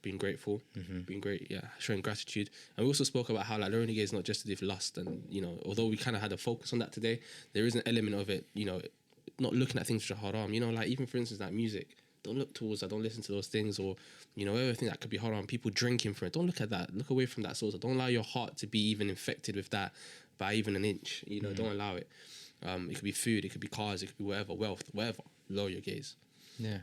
Being grateful. Being great, showing gratitude. And we also spoke about how like lowering the gaze is not just to do with lust. And, you know, although we kind of had a focus on that today, there is an element of it, you know, not looking at things which are haram. You know, like even for instance, like music. Don't look towards that. Don't listen to those things, or, you know, everything that could be haram. People drinking from it. Don't look at that. Look away from that source. Don't allow your heart to be even infected with that by even an inch. You know, don't allow it. It could be food. It could be cars. It could be whatever, wealth, whatever. Lower your gaze. Yeah.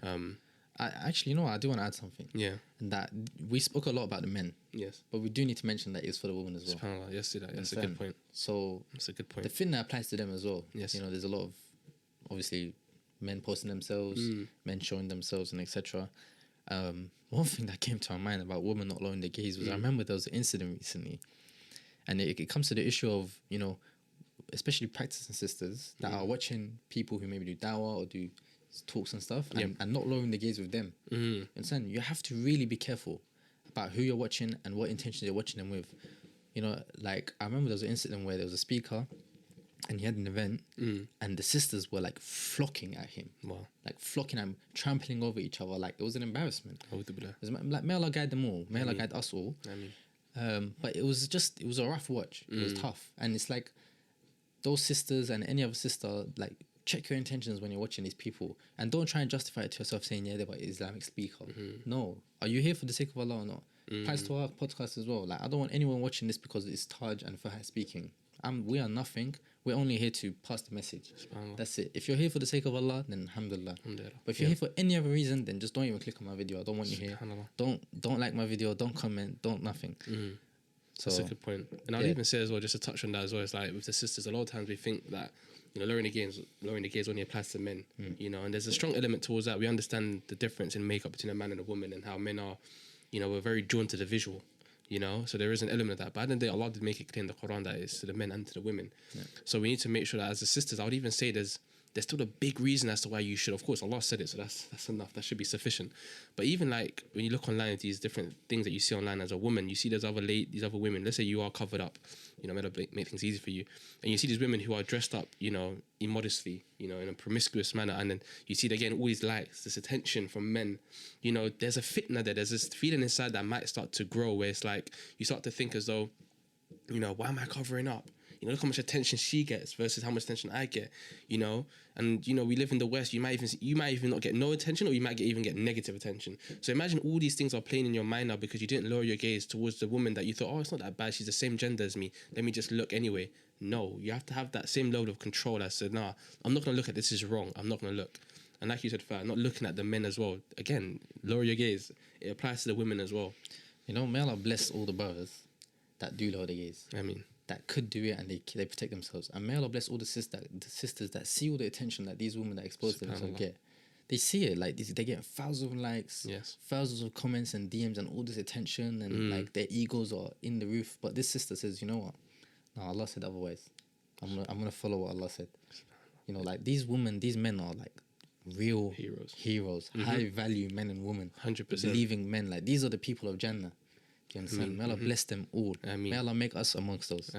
I actually, you know what? I do want to add something. Yeah. And that we spoke a lot about the men. Yes. But we do need to mention that it's for the women as well. SubhanAllah. Yes, do that. That's a good point. So that's a good point. The thing that applies to them as well. Yes. You know, there's a lot of, obviously, men posting themselves, men showing themselves, and etc. One thing that came to my mind about women not lowering their gaze was I remember there was an incident recently, and it comes to the issue of, you know, especially practicing sisters that are watching people who maybe do dawah or do talks and stuff, and not lowering the gaze with them. And you have to really be careful about who you're watching and what intention you're watching them with. You know, like I remember there was an incident where there was a speaker and he had an event and the sisters were like flocking at him. Wow. Like flocking at him, trampling over each other. Like it was an embarrassment. It was like, may Allah guide them all. May Allah guide us all. But it was a rough watch. It was tough. And it's like those sisters and any other sister, like, check your intentions when you're watching these people, and don't try and justify it to yourself saying, yeah, they're an Islamic speaker. No. Are you here for the sake of Allah or not? Applies to our podcast as well. Like, I don't want anyone watching this because it's Taj and Fahad speaking. We are nothing. We're only here to pass the message. That's it. If you're here for the sake of Allah, then alhamdulillah. But if you're here for any other reason, then just don't even click on my video. I don't want you here. Don't like my video. Don't comment. Don't nothing. So that's a good point. And I'll even say as well, just to touch on that as well, it's like with the sisters, a lot of times we think that, you know, lowering the gaze only applies to men, you know, and there's a strong element towards that. We understand the difference in makeup between a man and a woman, and how men are, you know, we're very drawn to the visual, you know, so there is an element of that. But at the end of the day, Allah did make it clear in the Quran that it's to the men and to the women. So we need to make sure that as the sisters, I would even say there's there's still a big reason as to why you should. Of course, Allah said it, so that's enough. That should be sufficient. But even like when you look online at these different things that you see online as a woman, you see these other women. Let's say you are covered up, you know, make things easy for you, and you see these women who are dressed up, you know, immodestly, you know, in a promiscuous manner, and then you see they're getting all these likes, this attention from men. You know, there's a fitna there. There's this feeling inside that might start to grow, where it's like you start to think as though, you know, why am I covering up? You know, look how much attention she gets versus how much attention I get, you know? And, you know, we live in the West. You might even not get no attention, or you might even get negative attention. So imagine all these things are playing in your mind now because you didn't lower your gaze towards the woman that you thought, oh, it's not that bad. She's the same gender as me. Let me just look anyway. No, you have to have that same level of control that said, nah, I'm not going to look at this is wrong. I'm not going to look. And like you said, Fat, not looking at the men as well. Again, lower your gaze. It applies to the women as well. You know, may Allah bless all the brothers that do lower their gaze. I mean, that could do it and they protect themselves. And may Allah bless all the sisters that see all the attention that these women that expose themselves get. They see it, like they get thousands of likes, thousands of comments and DMs and all this attention, and like their egos are in the roof. But this sister says, you know what? No, Allah said otherwise. I'm gonna follow what Allah said. You know, like these men are like real heroes, high value men and women, 100% believing men. Like these are the people of Jannah. Do you understand? May Allah bless them all. May Allah make us amongst those.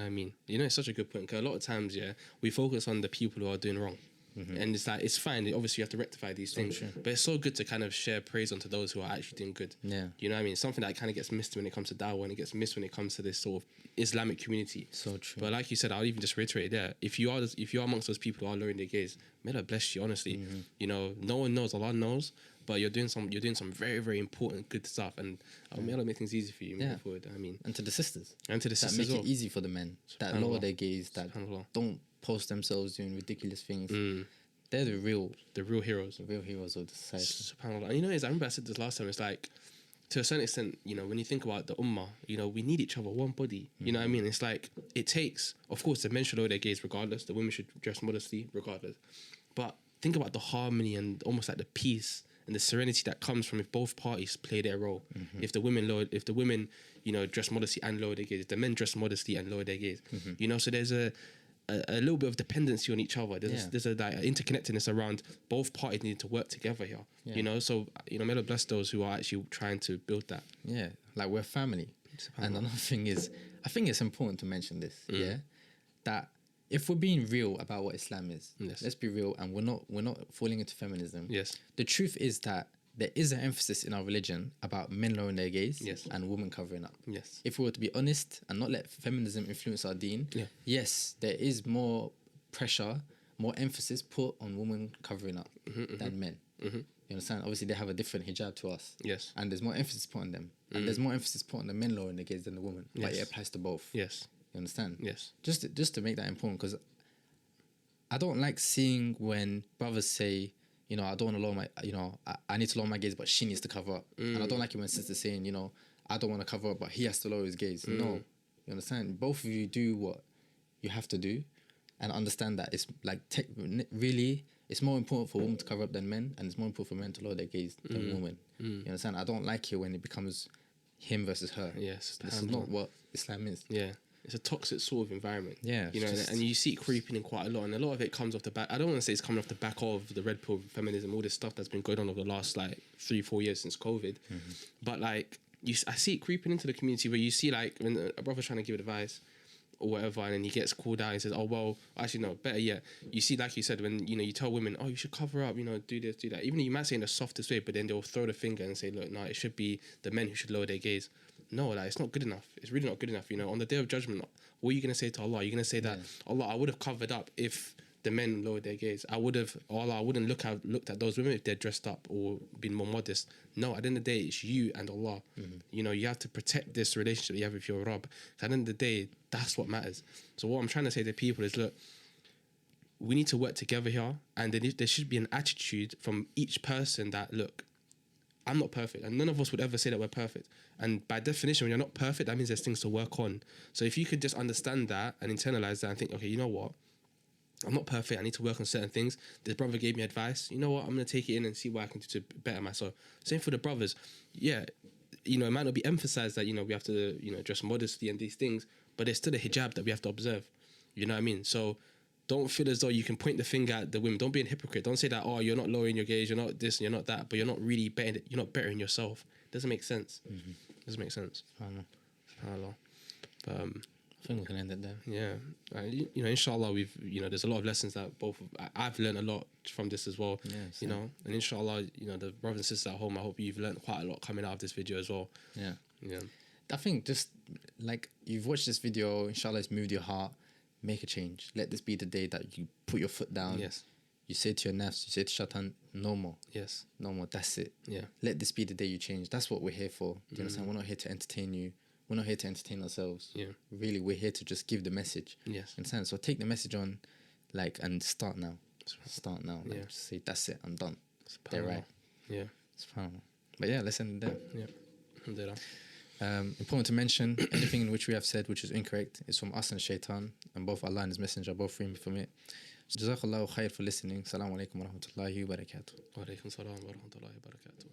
You know, it's such a good point, because a lot of times, we focus on the people who are doing wrong. And it's like, it's fine. Obviously, you have to rectify these things. But it's so good to kind of share praise onto those who are actually doing good. Yeah. You know what I mean? It's something that kind of gets missed when it comes to dawah, and it gets missed when it comes to this sort of Islamic community. So true. But like you said, I'll even just reiterate there. If you are amongst those people who are lowering their gaze, may Allah bless you, honestly. You know, no one knows. Allah knows. But you're doing some very, very important good stuff, and may Allah make things easy for you moving forward. And to the sisters. That make it easy for the men. That lower their gaze, that don't post themselves doing ridiculous things. They're the real heroes. The real heroes of the society. SubhanAllah. And you know, I remember I said this last time, it's like, to a certain extent, you know, when you think about the ummah, you know, we need each other, one body. You know what I mean? It's like, it takes, of course, the men should lower their gaze regardless, the women should dress modestly regardless. But think about the harmony and almost like the peace and the serenity that comes from if both parties play their role. If the women, you know, dress modestly and lower their gaze, if the men dress modestly and lower their gaze, you know, so there's a little bit of dependency on each other. There's a like interconnectedness around both parties needing to work together here. You know, so you know, may Allah bless those who are actually trying to build that. Yeah, like we're family. And another thing is, I think it's important to mention this. That if we're being real about what Islam is, let's be real, and we're not falling into feminism. The truth is that there is an emphasis in our religion about men lowering their gaze and women covering up. If we were to be honest and not let feminism influence our deen, yes, there is more pressure, more emphasis put on women covering up than men. You understand? Obviously, they have a different hijab to us. And there's more emphasis put on them. And there's more emphasis put on the men lowering their gaze than the women. But it applies to both. You understand? Just to make that important, because I don't like seeing when brothers say, you know, I don't want to lower my, you know, I need to lower my gaze, but she needs to cover up. And I don't like it when sisters saying, you know, I don't want to cover up, but he has to lower his gaze. No, you understand? Both of you do what you have to do, and understand that it's like really, it's more important for women to cover up than men, and it's more important for men to lower their gaze than women. You understand? I don't like it when it becomes him versus her. This is not what Islam is. It's a toxic sort of environment. You know, just, and you see it creeping in quite a lot, and a lot of it comes off the back. I don't want to say it's coming off the back of the red pill feminism, all this stuff that's been going on over the last like 3-4 years since COVID. But like, I see it creeping into the community, where you see like when a brother's trying to give advice or whatever, and then he gets called out and says, oh well, actually no, better yet, you see, like you said, when you know, you tell women, oh, you should cover up, you know, do this, do that, even though you might say in the softest way, but then they'll throw the finger and say, look, no, it should be the men who should lower their gaze. No, like, it's not good enough. It's really not good enough. You know, on the day of judgment, what are you going to say to Allah? You're going to say that, Allah, I would have covered up if the men lowered their gaze. I wouldn't looked at those women if they're dressed up or been more modest. No, at the end of the day, it's you and Allah. You know, you have to protect this relationship you have with your Rabb. At the end of the day, that's what matters. So what I'm trying to say to people is, look, we need to work together here, and there should be an attitude from each person that, look, I'm not perfect, and none of us would ever say that we're perfect. And by definition, when you're not perfect, that means there's things to work on. So if you could just understand that and internalize that and think, okay, you know what? I'm not perfect. I need to work on certain things. This brother gave me advice. You know what? I'm going to take it in and see what I can do to better myself. Same for the brothers. Yeah, you know, it might not be emphasized that, you know, we have to, you know, dress modestly and these things, but there's still a hijab that we have to observe. You know what I mean? So don't feel as though you can point the finger at the women. Don't be a hypocrite. Don't say that, oh, you're not lowering your gaze, you're not this, you're not that, but you're not really better. You're not bettering yourself. Doesn't make sense. Doesn't make sense. SubhanAllah. I think we can end it there. Yeah, you know, inshallah, there's a lot of lessons that I've learned a lot from this as well. You know, and inshallah, you know, the brothers and sisters at home, I hope you've learned quite a lot coming out of this video as well. Yeah. I think just like you've watched this video, inshallah, it's moved your heart. Make a change. Let this be the day that you put your foot down. Yes. You say to your nafs, you say to Shaytan, no more. Yes. No more. That's it. Yeah. Let this be the day you change. That's what we're here for. Do you understand? We're not here to entertain you. We're not here to entertain ourselves. Yeah. Really, we're here to just give the message. Yes. Understand? So take the message on, like, and start now. Start now. Like, Yeah. just say, that's it. I'm done. They're right. Yeah. SubhanAllah. But yeah, let's end it there. Yeah. Alhamdulillah. Important to mention, anything in which we have said which is incorrect is from us and Shaytan, and both Allah and His Messenger both free me from it. Jazakallahu khair for listening. Assalamu alaikum wa rahmatullahi wa barakatuh. Wa alaikum salam wa rahmatullahi wa barakatuh.